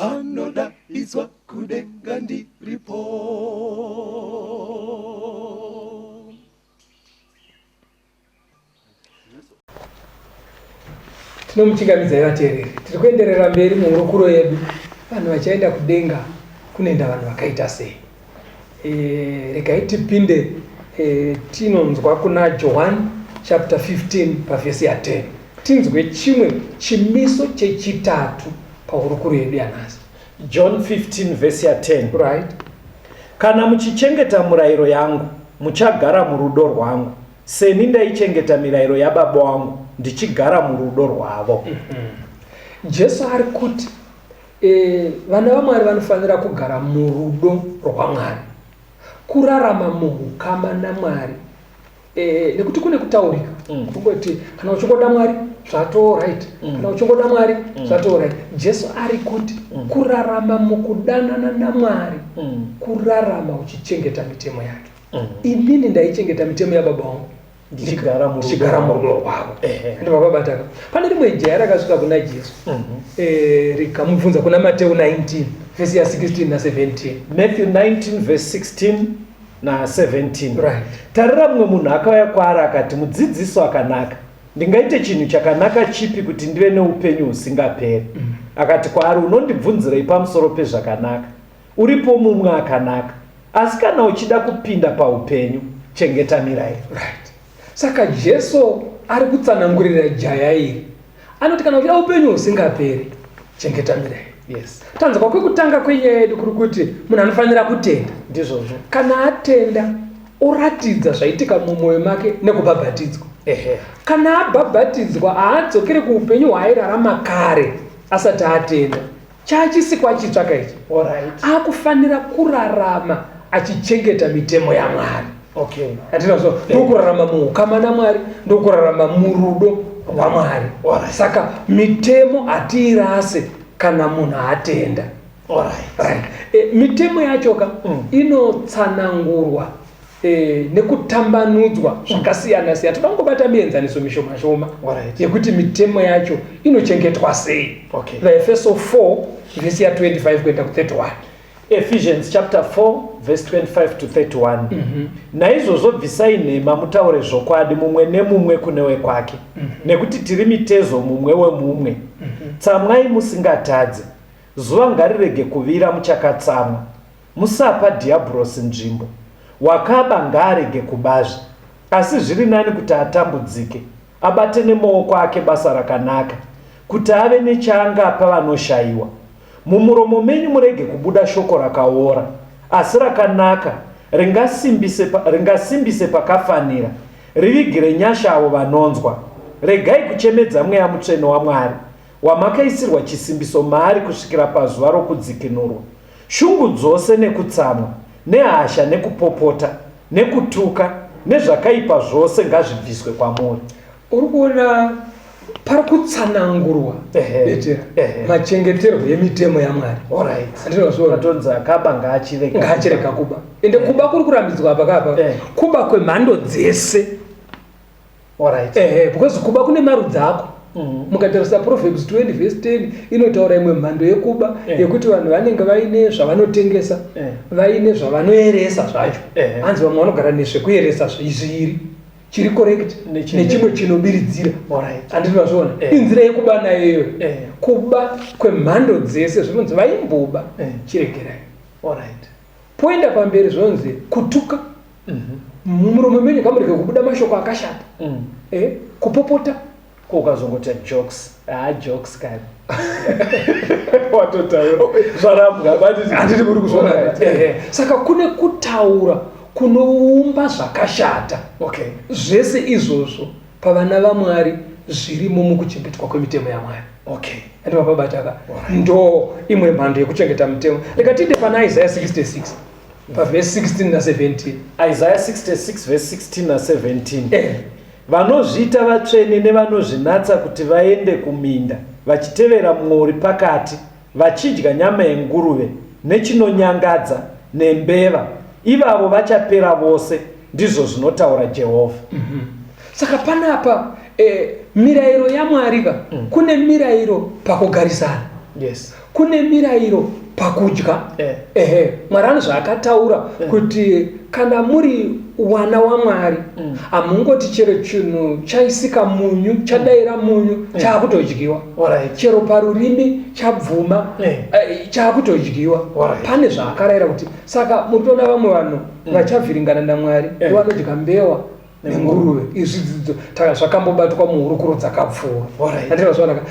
anodaizwa kudenga ndiripo. Tinomuchingamidzai vateereri, tiri kuenderera mberi muhurukuro yedu, vanhu vachaenda kudenga kunoenda vanhu vakaita sei. Regai tipinde tinonzwa kuna John chapter 15 pavhesi ya 10. Tinzwe chimwe chimiso chechitatu pahurukuro yedu yanhasi. John 15 vhesi ya 10. Right. Kana muchichengeta murayiro yangu, muchagara murudo rwangu, seni ndaichengeta mirayiro yababa wangu, ndichigara murudo rwavo. Jesu ari kuti vana vaMwari vanofanira kugara murudo rwaMwari, kurarama muhukama naMwari. Nekuti kune kutaurika kungoti kana uchingoda Mwari zvato right, kana uchingoda Mwari zvato right. Jesu ari kuti kurarama mukudanana naMwari, kurarama uchichengeta mitemo yake. Inini ndaichengeta mitemo yababa wangu, ndichigara murudo rwavo. Ndivakabataka pane rimwe jaya rakasvika kuna Jesu rikamubvunza kuna Mateo 19 vhesi ya 16 na 17. Matthew 19 verse 16 na 17. Right. Tarira mumwe munhu akauya kwaari akati, mudzidzisi wakanaka, ndingaite chinhu chakanaka chipi kuti ndive neupenyu husingaperi? Akati kwaari, unondibvunzirei pamusoro pezvakanaka? Uripo mumwe akanaka, asi kana uchida kupinda paupenyu, chengeta mirayiro. Right. Saka Jesu ari kutsanangurira jaya iri, anoti kana uchida upenyu husingaperi, chengeta mirayiro. Yes. Tanzwa kwekutanga kwenyaya yedu kuri kuti munhu anofanira kutenda. Ndizvozvo. Kana atenda oratidza zvaitika mumwoyo make nekubhabhatidzwa. Kana abhabhatidzwa haadzokere kuupenyu hwaairarama kare asati atenda. Chachisikwa chitsvaka ichi. Alright. Akufanira kurarama achichengeta mitemo yaMwari. Okay. Atinazvo ndokurarama muhukama naMwari, ndokurarama murudo rwaMwari. Saka mitemo hatiirase kana munhu atenda. Mitemo yacho inotsanangurwa nekutambanudzwa zvakasiyana siyana. Tinongobata mienzaniso mishoma shoma yekuti mitemo yacho inochengetwa sei. Efeso 4 vhesi ya 25 kuenda ku31. Ephesians chapter 4 verse 25 to 31. Naizvozvo bvisai nhema mutaure zvokwadi mumwe nemumwe kunewe kwake, nekuti tiri mitezo mumwe wemumwe. Tsamwai musingatadze, zuva ngarirege kuvira muchakatsamwa. Musapa dhiabhurosi nzvimbo. Wakaba ngaarege kubazva, asi zviri nani kuti atambudzike, abate nemaoko ake basa rakanaka, kuti ave nechaangapa vanoshayiwa. Mumuromo menyu murege kubuda shoko rakaora, asi rakanaka, ringasimbise pakafanira, rivigire nyasha avo vanonzwa. Regai kuchemedza mweya mutsvene waMwari, wamakaisirwa chisimbiso maari kusvikira pazuva rokudzikinurwa. Shungu dzose nekutsamwa, nehasha nekupopota, nekutuka, nezvakaipa zvose ngazvibviswe kwamuri. Uri kuona pari kutsanangurwa Betera machengeterwo yemitemo yaMwari. Atonza akaba ngaachireka kuba. Ende kuba kuri kurambidzwa pakapa. Kuba kwemhando dzese. Because kuba kune marudzi ako. Mukatarisa Proverbs 20 verse 10 inotaura imwe mhando yekuba yekuti vanhu vanenge vaine zvavanotengesa, vaine zvavanoeresa zvacho. Hanzi vamwe vanogara nezvekueresa zvizviri. Chiri correct nechimwe chinobiridzira. Andinozviona inzira yekuba nayo kuba kwemhando dzese zvinonzi vaimboba chiregerai. Poenda pamberi zvonzi kutuka. Mumuromo menyu kamurege kubuda mashoko akashata. Kupopota ukazongoti jokes jokes kani watotaura zvarambwa bati andiri muri kuzvona. Saka kune kutaura kunoumba zvakashata. Zvese izvozvo pavana vaMwari zvirimo mukuchengetwa kwemitemo yaMwari. Ando pabataka ndo imwe mhando yekuchengeta mitemo. Rekatinde pana Isaiah 66 pavhesi 16 na 17. Isaiah 66 verse 16 na 17. Vanozviita vatsvene nevanozvinatsa kuti vaende kuminda, vachitevera mhuri pakati, vachidya nyama yenguruve nechinonyangadza nembeva, ivavo vachapera vose, ndizvo zvinotaura Jehovha. Saka panapa mirayiro yaMwari kune mirayiro pakugarisana. Kune mirayiro pakudya. Mwari anozvaakataura kuti kana muri wana waMwari hamungoti chero chinhu chaisika munyu, chadaira munyu chaakutodyiwa. Chero parurimi chabvuma chaakutodyiwa. Pane zvaakarayira kuti saka muritoona vamwe vanhu vachavhiringana naMwari vanodya mbewa nenguruve. Izvi dzidzo zvakambobatwa muhurukuro dzakapfuura.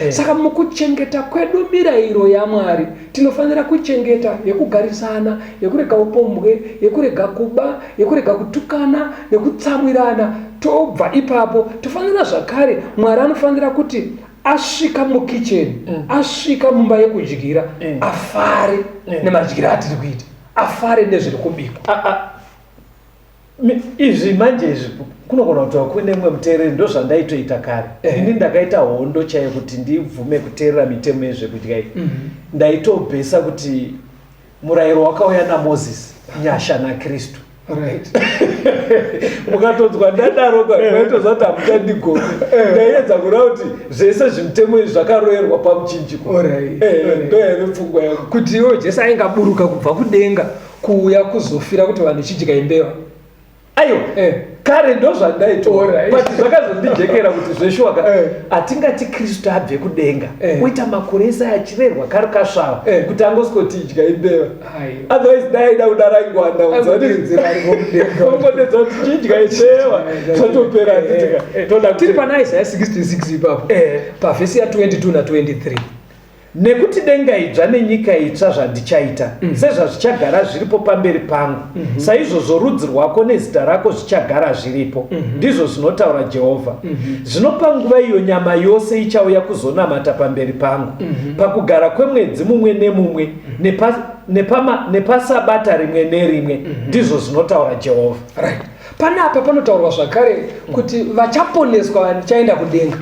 Saka mukuchengeta kwedu mirayiro yaMwari tinofanira kuchengeta yekugarisana, yekurega upombwe, yekurega kuba, yekurega kutukana, yekutsamwirana. Tobva ipapo tofanira zvakare Mwari anofanira kuti asvika mukicheni, asvika mumba yekudyira, afare nemadyiro atiri kuita, afare nezviri kubikwa. Izvi manje izvi kunogona kuti kune mwe muteereri ndo zvandaitoita kare. Ini ndakaita hondo chayo kuti ndibvume kuteerera mitemo yezvekudya iyi. Ndaitobhesa kuti murayiro wakauya naMozisi, nyasha naKristu. Mukatodzwa ndadaro kwaitozva kuti hamuchandigoni. Ndaedza kuona kuti zvese zvimutemo izvi zvakaroyerwa pamuchinjiko. Ndo here pfungwa yangu kuti iwo Jesu aingaburuka kubva kudenga kuuya kuzofira kuti vanhu chidya imbeva. Ayo, kare ndo zvandaitoora. But zvakazondijekera kuti zveshuwa atingati Kristu abve kudenga. Oita makore ese achirerwa kari kasvava kuti angoswoti idya imbeva. Otherwise daida udarangwana unzvanzira ari kudenga. Ungodedza kuti chidya imbeva zvatopera atika. Tiri pana Isaiah 66 ipapo. Pavhesi ya 22 na 23. Nekuti denga idzva nenyika itsva zvandichaita, sezvazvichagara zviripo pamberi pangu, saizvozvo rudzi rwako nezita rako zvichagara zviripo, ndizvo zvinotaura Jehovha. Zvino panguva iyo nyama yose ichauya kuzonamata pamberi pangu, pakugara kwemwedzi mumwe nemumwe, nepasabata rimwe nerimwe, ndizvo zvinotaura Jehovha. Panapa panotaurwa zvakare kuti vachaponeswa vachaenda kudenga.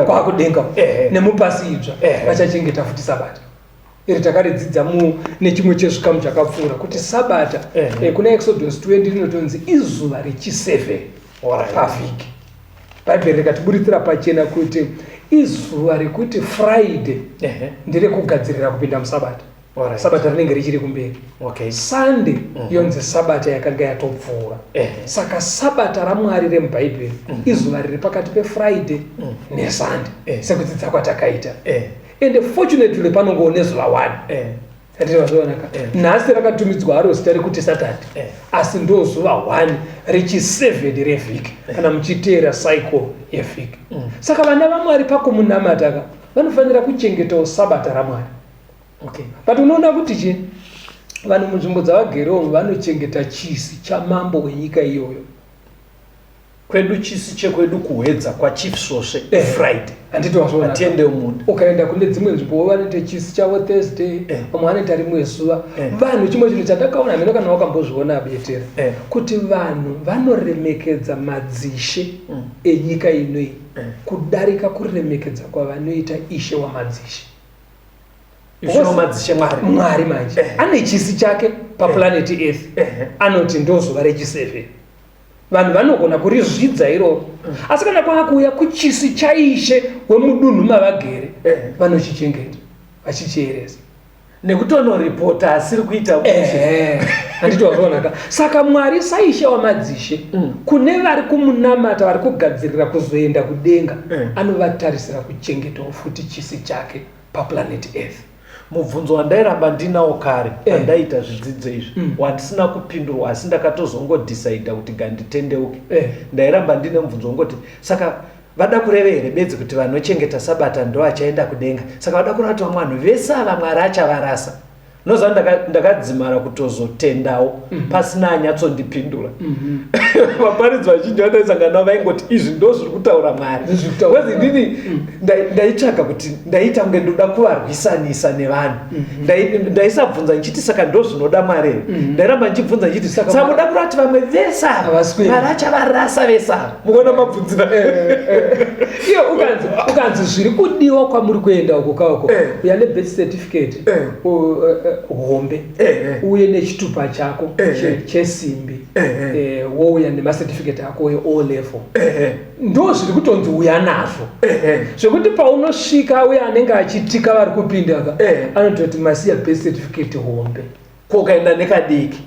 Kwakudenga nemupasi idzva vachachengeta futi sabata. iri takaridzidza nechimwe chezvikamu chakapfuura kuti sabata kuna Exodus 20 rinotonzi izuva rechi7 pavhiki. Bhaibheri rikatiburitsira pachena kuti izuva rekuti Friday nderekugadzirira kupinda musabata. Sabata rinenge richiri kumberi. Sunday yonzi sabata yakanga yatopfuura. Saka sabata raMwari remubhaibheri izuva riri pakati peFriday neSunday sekudzidza kwatakaita. And fortunately panongoone zuva 1. Nhasi rakatumidzwa haro zita rekuti Saturday, asi ndo zuva 1 rechi7 revhiki kana muchiteera cycle yevhiki. Saka vana vaMwari pakumunamata vanofanira kuchengetawo sabata raMwari. But unoona kuti vanhu munzvimbo dzavagerewo vanochengeta chisi chamambo wenyika iyoyo. Kwedu chisi chekwedu kuhedza kwachief Svosve Friday. Anditi wazvoona atiende umunda. Ukaenda kune dzimwe nzvimbo vanoita chisi chavo Thursday, vamwe vanoita rimwe zuva. Vanhu chimwe chinhu chandakaona mhino kana wakambozviona Betera, kuti vanhu vanoremekedza madzishe enyika inoyi kudarika kuremekedza kwavanoita ishe wamadzishe. Mwari manje ane chisi chake paplanet Earth, anoti ndo zuva rechi7. Vanhu vanogona kurizvidza iroro, asi kana kwakuuya kuchisi chaishe wemudunhu mavagere vanochichengeta vachichieresa nekutonoripota asiri kuita handiti wazvaonaka. Saka Mwari saishe wamadzishe kune vari kumunamata vari kugadzirira kuzoenda kudenga anovatarisira kuchengetawo futi chisi chake paplanet Earth. Mubvunzo wandairamba ndinawo kare pandaita zvidzidzo izvi wandisina kupindurwa asi ndakatozongodecida kuti nganditendeuke. Ndairamba ndine mubvunzo wongoti saka vada kureva here bedzi kuti vanochengeta sabata ndo achaenda kudenga, saka vada kurati vamwe vanhu vese ava Mwari achavarasa. Noza ndakadzimara kutozotendawo pasina anyatsondipindura. Vaparidzi vazhinji vanoisangana vaingoti izvi ndo zviri kutaura Mwari. Wezi ndini ndaitsvaga kuti ndaita kunge ndoda kuvarwisanisa nevanhu. Ndaisabvunza nchiti saka ndo zvinoda Mwari here. Ndairamba nchibvunza nchiti saka muda kurati vamwe vese ava Mwari achavarasa vese ava. Muona mabvunzira. Iyo ukanzi zviri kudiwa kwamuri kuenda uko kauko uya nebirth certificate, hombe uye nechitupa chako chesimbi, wouya nemacertificate ako e-O level, ndo zviri kutonzi uya nazvo. Zvekuti paunosvika uye anenge achitika vari kupinda anototi masiya birth certificate hombe kokaenda nekadiki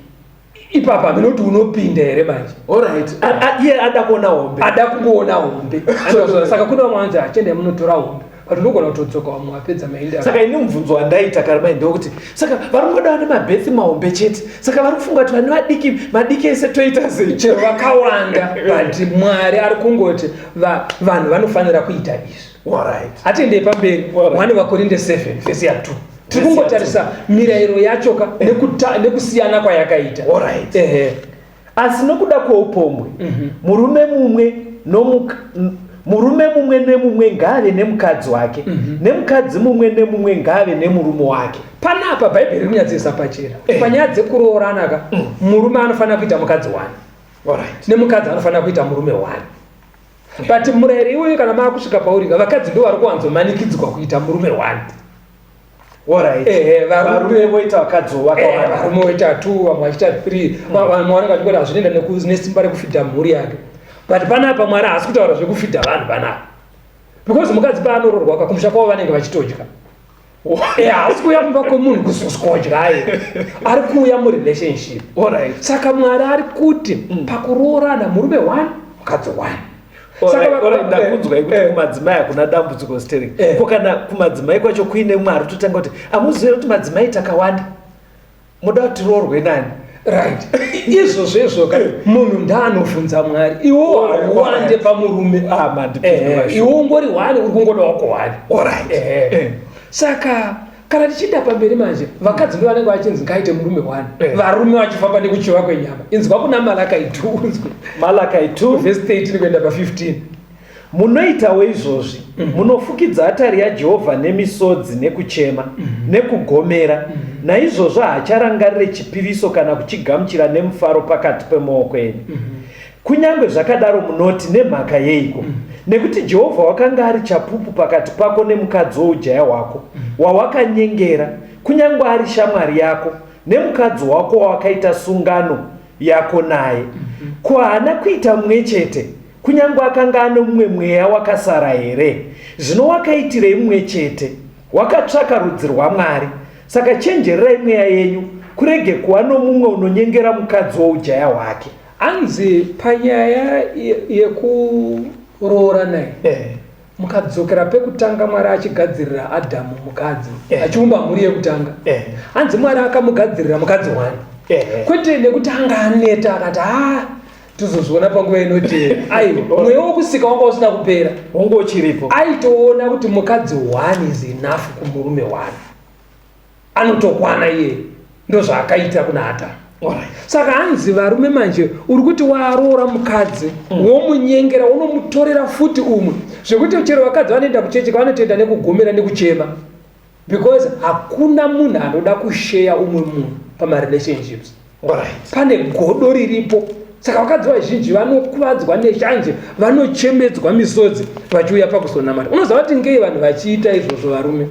ipapa minoti unopinda here manje. Alright, iye ada kuona hombe, ada kungoona hombe. Saka kuna mwanzi achende munotora hombe nogona kutodzoka vamwe vapedza maenda. Saka ini mubvunzo wandaita kare mai ndokuti saka vari kungoda vane mabhethi mahombe chete, saka vari kufunga kuti vane madiki ese toita sei chero vakawanda. But Mwari ari kungoti vanhu vanofanira kuita izvi. Hatiendei pamberi. 1 Vakorinde 7 vhesi ya 2 tiri kungotarisa mirayiro yacho nekusiyana kwayakaita. Asi nokuda kweupombwe murume mumwe nemumwe ngave nemukadzi wake, nemukadzi mumwe nemumwe ngave nemurume wake. Panapa Bhaibheri rinyatsisa pachena. Panyaya dzekuroorana murume anofanira kuita mukadzi 1, nemukadzi anofanira kuita murume 1. But murayiro iwoyo kana maakusvika pauri vakadzi ndo vari kuwanzomanikidzwa kuita murume 1. Varume voita vakadzi vakawanda, varume voita 2, vamwe vachiita 3, vamwe vanenge vachingoti hazvinoenda nesimba rekufidha mhuri yake. But panapa Mwari haasi kutaura zvekufidha vanhu panapa, because mukadzi paanoroorwa kakumusha kwavo vanenge vachitodya. Haasi kuuya kumba kwemunhu kuzoskodya ayo, ari kuuya murelationship. Saka Mwari ari kuti pakuroorana murume 1 mukadzi 1. Ndakunzwa ikuti kumadzimai hakuna dambudziko zitereki. Ko kana kumadzimai kwacho kuine Mwari totanga kuti amuzive kuti madzimai takawanda, muda kuti roorwe nani? Izvozvo munhu ndaanobvunza Mwari, iwo hauwande pamurume. Iwo ungori 1 uri kungoda wako 1. Saka kana tichida pamberi manje vakadzi ndo vanenge vachinzi ngaite murume 1, varume vachifamba nekuchiva kwenyama. Inzwa kuna Malakai 2 vhesi 13 kuenda pa15. Munoitawo izvozvi, munofukidza atari yaJehovha nemisodzi nekuchema nekugomera. Naizvozvo haacharangarire chipiriso kana kuchigamuchira nemufaro pakati pemaoko enyu. kunyange zvakadaro munoti nemhaka yeiko? Nekuti Jehovha wakanga ari chapupu pakati pako nemukadzi woujaya hwako wawakanyengera, kunyange ari shamwari yako nemukadzi wako wawakaita sungano yako naye. Ko haana kuita mumwe chete kunyange akanga ano mumwe mweya wakasara here? Zvino wakaitirei mumwe chete? Wakatsvaka rudzi rwaMwari. Saka chenjererai mweya yenyu kurege kuva nomumwe unonyengera mukadzi woujaya hwake. Anzi panyaya yekuroora naye mukadzokera pekutanga Mwari achigadzirira Adhamu mukadzi achiumba mhuri yekutanga, anzi Mwari akamugadzirira mukadzi wani, kwete nekuti anga aneta akati tozozviona panguva inoti aiwa mweya wokusika wanga usina kupera, wanga uchiripo. Aitoona kuti mukadzi wani is enough kumurume wani, anotokwana iye. Ndozvaakaita kuna Adhamu. Saka anzi varume manje uri kuti waroora mukadzi womunyengera, unomutorera futi umwe zvekuti chero vakadzi vanoenda kuchechi vanotoenda nekugomera nekuchema, because hakuna munhu anoda kusheya umwe munhu pamarelationships. Pane godo riripo. Saka vakadzi vazhinji vanokuvadzwa neshanje, vanochemedzwa misodzi vachiuya pakusonamata. Unoziva kuti ngei vanhu vachiita izvozvo varume?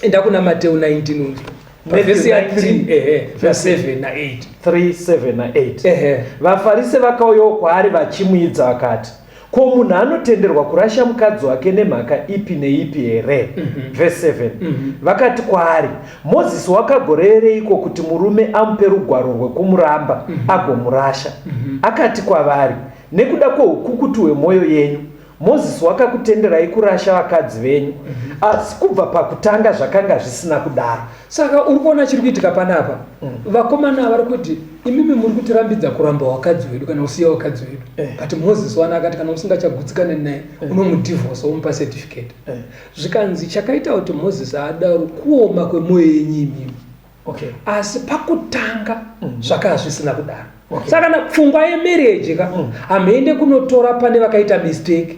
Enda kuna Mateo 19 vhesi ya 3 verse 7 na 8. 3, 7 na 8. VaFarisi vakauyawo kwaari vachimuudza vakati, ko munhu anotenderwa kurasha mukadzi wake nemhaka ipi neipi here? Verse 7. Vakati kwaari, Mozisi wakagorereiko kuti murume amupe rugwaro rwekumuramba agomurasha? Akati kwavari, nekuda kwoukukutu hwemwoyo yenyu Mozisi wakakutenderai kurasha vakadzi venyu, asi kubva pakutanga zvakanga zvisina kudaro. Saka uri kuona chiri kuitika panapa, vakomana vari kuti imimi muri kutirambidza kuramba wakadzi wedu kana usiya wakadzi wedu. But Mozisi wana akati kana usingachagutsikane naye unomudivhosa umupa certificate. Zvikanzi chakaita kuti Mozisi adaro kuoma kwemwoyo yenyu imimi. Asi pakutanga zvakanga zvisina kudaro. Saka pfungwa yemarriage hamuende kunotora pane vakaita mistake.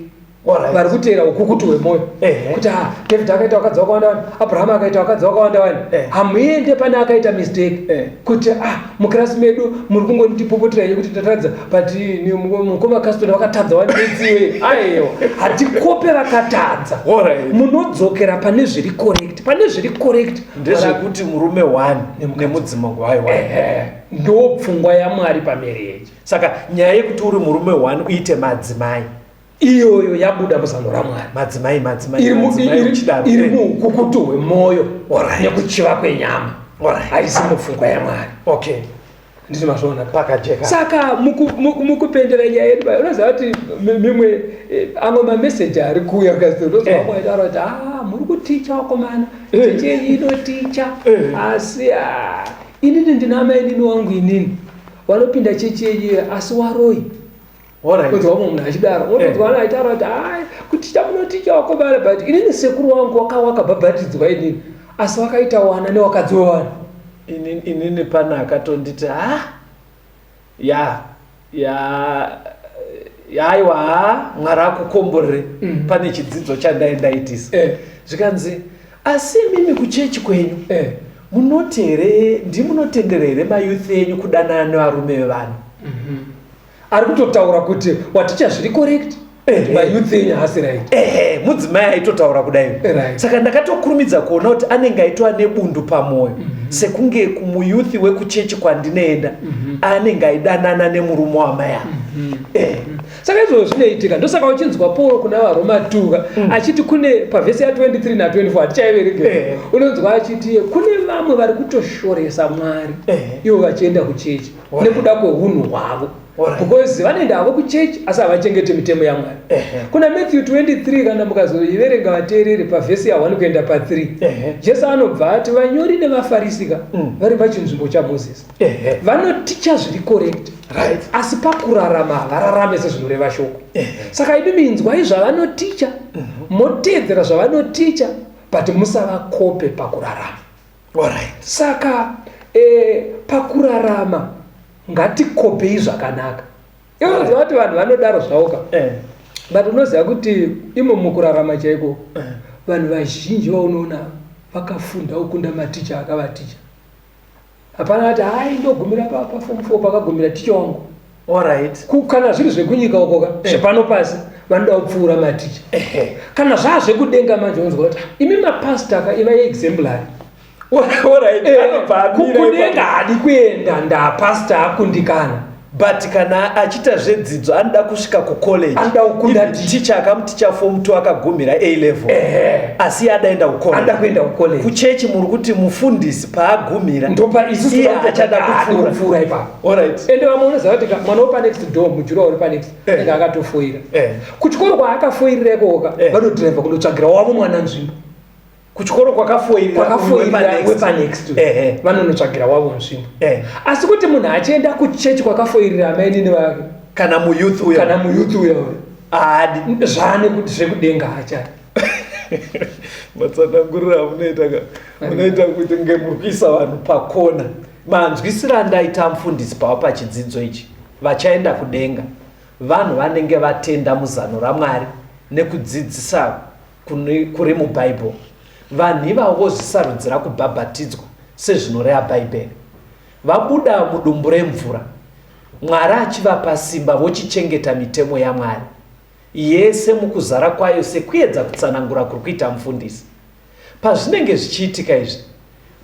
Vari kuteera ukukutu hwemwoyo kuti David akaita vakadzi vakawanda wani, Abraham akaita vakadzi vakawanda wani. Hamuende pane akaita mistake kuti mukirasi medu muri kungondipopotera yekuti tatadza but mukoma kasitoni vakatadza wani nedziwe. Aiwa, hatikope vakatadza. Munodzokera pane zviri correct. Pane zviri correct ndezvekuti murume 1 nemudzimai wayo 1. Ndo pfungwa yaMwari pamarriage. Saka nyaya yekuti uri murume 1 uite madzimai, iyoyo yabuda muzano raMwari. Madzimai iri muukukutu hwemwoyo nekuchiva kwenyama, haisi mupfungwa yaMwari. Nditi mazvaona pakajeka. Saka mukupendera nyaya yedu unoziva kuti mimwe amwe mameseji ari kuuya ukazitonoziva mwaitaura kuti muri kuticha wakomana, chechi yenyu inoticha, asi inini ndina mai nini wangu inini vanopinda chechi yenyu asi waroi. Kuzwa munhu achidaro unonzwa ana aitaura kuti kuticha munoticha wakomana, but inini sekuru wangu wakabhabhatidzwa inini asi wakaita wana newakadzi wewana. Inini pana akatonditi aiwa Mwari akukomborere pane chidzidzo chandaendaitisa. Zvikanzi asi mimi kuchechi kwenyu munoti here ndimunotendera here mayuthi enyu kudanana nevarume vevanhu? Ari kutotaura kuti waticha zviri correct mayuthi enyu hasi right. Mudzimai aitotaura kudai. Saka ndakatokurumidza kuona kuti anenge aitova nebundu pamwoyo sekunge kumuyuthi wekuchechi kwandinoenda anenge aidanana nemurume wamai angu. Saka izvozvo zvinoitika. Ndosaka uchinzwa Paul kuna vaRoma 2 achiti kune pavhesi ya 23 na 24 tichaiverenge unonzwa achiti kune vamwe vari kutoshoresa Mwari ivo vachienda kuchechi nekuda kweunhu hwavo, because vanoenda havo kuchechi asi havachengete mitemo yaMwari. Kuna Matthew 23 kana mukazoiverenga vateereri pavhesi ya 1 kuenda pa3 Jesu anobva ati vanyori nevafarisika vari pachinzvimbo chaMozisi vanoticha zviri correct, asi pakurarama havararame sezvinoreva shoko. Saka imi minzwai zvavanoticha, moteedzera zvavanoticha, but musavakope pakurarama. Saka pakurarama ngatikopei zvakanaka. Unoziva kuti vanhu vanodaro zvavoka, but unoziva kuti imo mukurarama chaiko vanhu vazhinji vaunoona vakafunda kukunda maticha akavaticha. Hapana kuti ndogumira paform 4 pakagumira ticha wangu Alright. Kana zviri zvekunyika ukoka zvepano pasi vanoda kupfuura maticha. Kana zvazvekudenga manje unzwa kuti imi mapasta ka iva exemplary. Alright. Kudenga hadi kuenda ndapasta akundikana. But kana achita zvedzidzo anoda kusvika kucollege, anoda kukunda ticha akamuticha form 2 akagumira A level, asi adaenda kucollege. Kuchechi muri kuti mufundisi paagumira ndopa isusu achada kupfuura ipapo. Alright. Ende vamunoziva kuti mwana opa next door mujura uri pa next ende akatofoira. Kuchikoro kwaakafoirira koka vanodriva kundotsvagira wavo mwana nzvimbo. Kuchikoro kwakafoirira wepa next vanonotsvagira wavo nzvimbo. Asi kuti munhu achienda kuchechi kwakafoirira amaini nevake kana muyouth uya hadi zvane kuti zvekudenga achari. Matsanangurira munoita kuti ngemurikuisa vanhu pakona. Manzwisira andaita mufundisi pava pachidzidzo ichi vachaenda kudenga vanhu vanenge vatenda muzano raMwari nekudzidzisa kuri mubhaibheri. Vanhu ivavo vozvisarudzira kubhabhatidzwa sezvinoreva bhaibheri. Vabuda mudumbu remvura, Mwari achivapa simba vochichengeta mitemo yaMwari yese mukuzara kwayo sekuedza kutsanangura kuri kuita mufundisi. Pazvinenge zvichiitika izvi,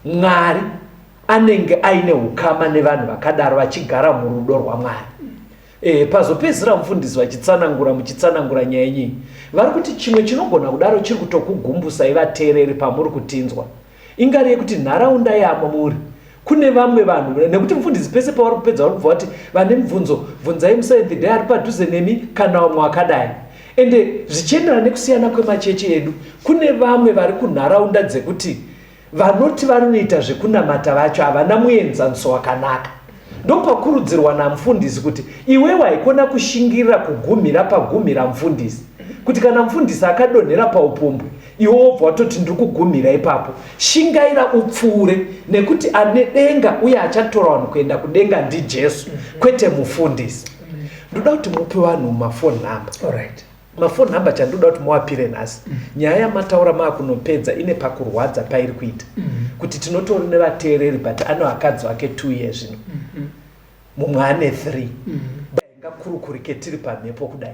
Mwari anenge aine ukama nevanhu vakadaro vachigara murudo rwaMwari. Pazopedzisira mufundisi muchitsanangura nyaya yenyu, vari kuti chimwe chinogona kudaro chiri kutokugumbusai vateereri pamuri kutinzwa ingari yekuti nharaunda yamo muri kune vamwe vanhu, nekuti mufundisi pese pavari kupedza vari kubva kuti vane mibvunzo bvunzai muSeventh Day ari padhuze nemi kana vamwe vakadai. Ende zvichienderana nekusiyana kwemachechi edu, kune vamwe vari kunharaunda dzekuti vanoti vanoita zvekunamata vacho havana muenzaniso wakanaka. Ndopakurudzirwa namufundisi kuti iwe waikona kushingirira kugumira pagumira mufundisi, kuti kana mufundisi akadonhera paupombwe iwe wobva watoti ndiri kugumira ipapo, shingaira upfuure, nekuti ane denga uye achatora vanhu kuenda kudenga ndiJesu, kwete mufundisi. Ndoda kuti mupe vanhu mafoni namba. Alright. Mafoni namba chandoda kuti muwapire nhasi. Nyaya yamataura maakunopedza ine pakurwadza pairi kuita. Kuti tinotori nevateereri but ano akadzi wake 2 years zvino. Mumwe ane 3. Ngakurukurike tiri pamhepo kudai.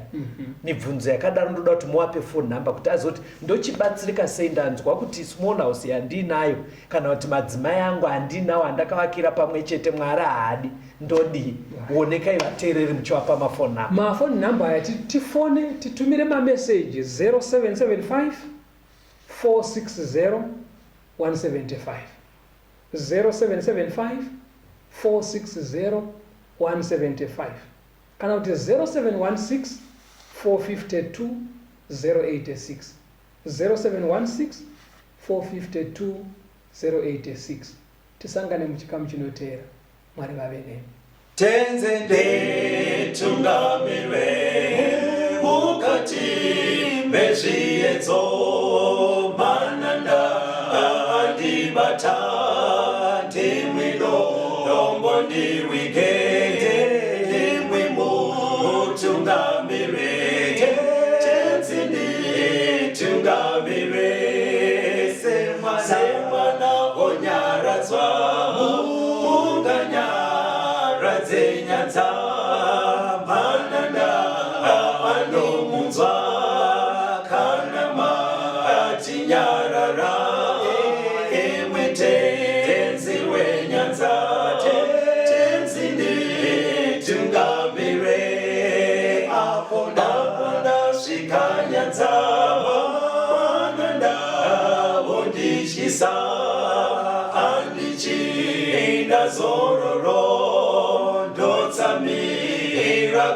Mibvunzo yakadaro ndoda kuti muwape phone number kuti azoti ndochibatsirika sei ndanzwa kuti small house yandinayo kana kuti madzimai angu andinawo andakavakira pamwe chete Mwari haadi ndodi uonekai vateereri muchiwapa mafone number. Mafone number aya tifone titumire mamessage 0775 460 175 0775 460 175 kana kuti 0716 452 086 0716 452 086. Tisangane muchikamu chinoteera. Mwari vave nemi. Tenze ndetungamirwe mukati mezviedzo mananda andibata ndimwino dombo ndirwike ndimwimo tungamirwe tenze ndetungamirwe semwana onyaradzwa zenyanza mananda anomunzwa kana matinyarara emwete tenzi wenyanza tenzi nditungamire apo ndasvika nyanza mananda vondishisa andichienda zororo Mira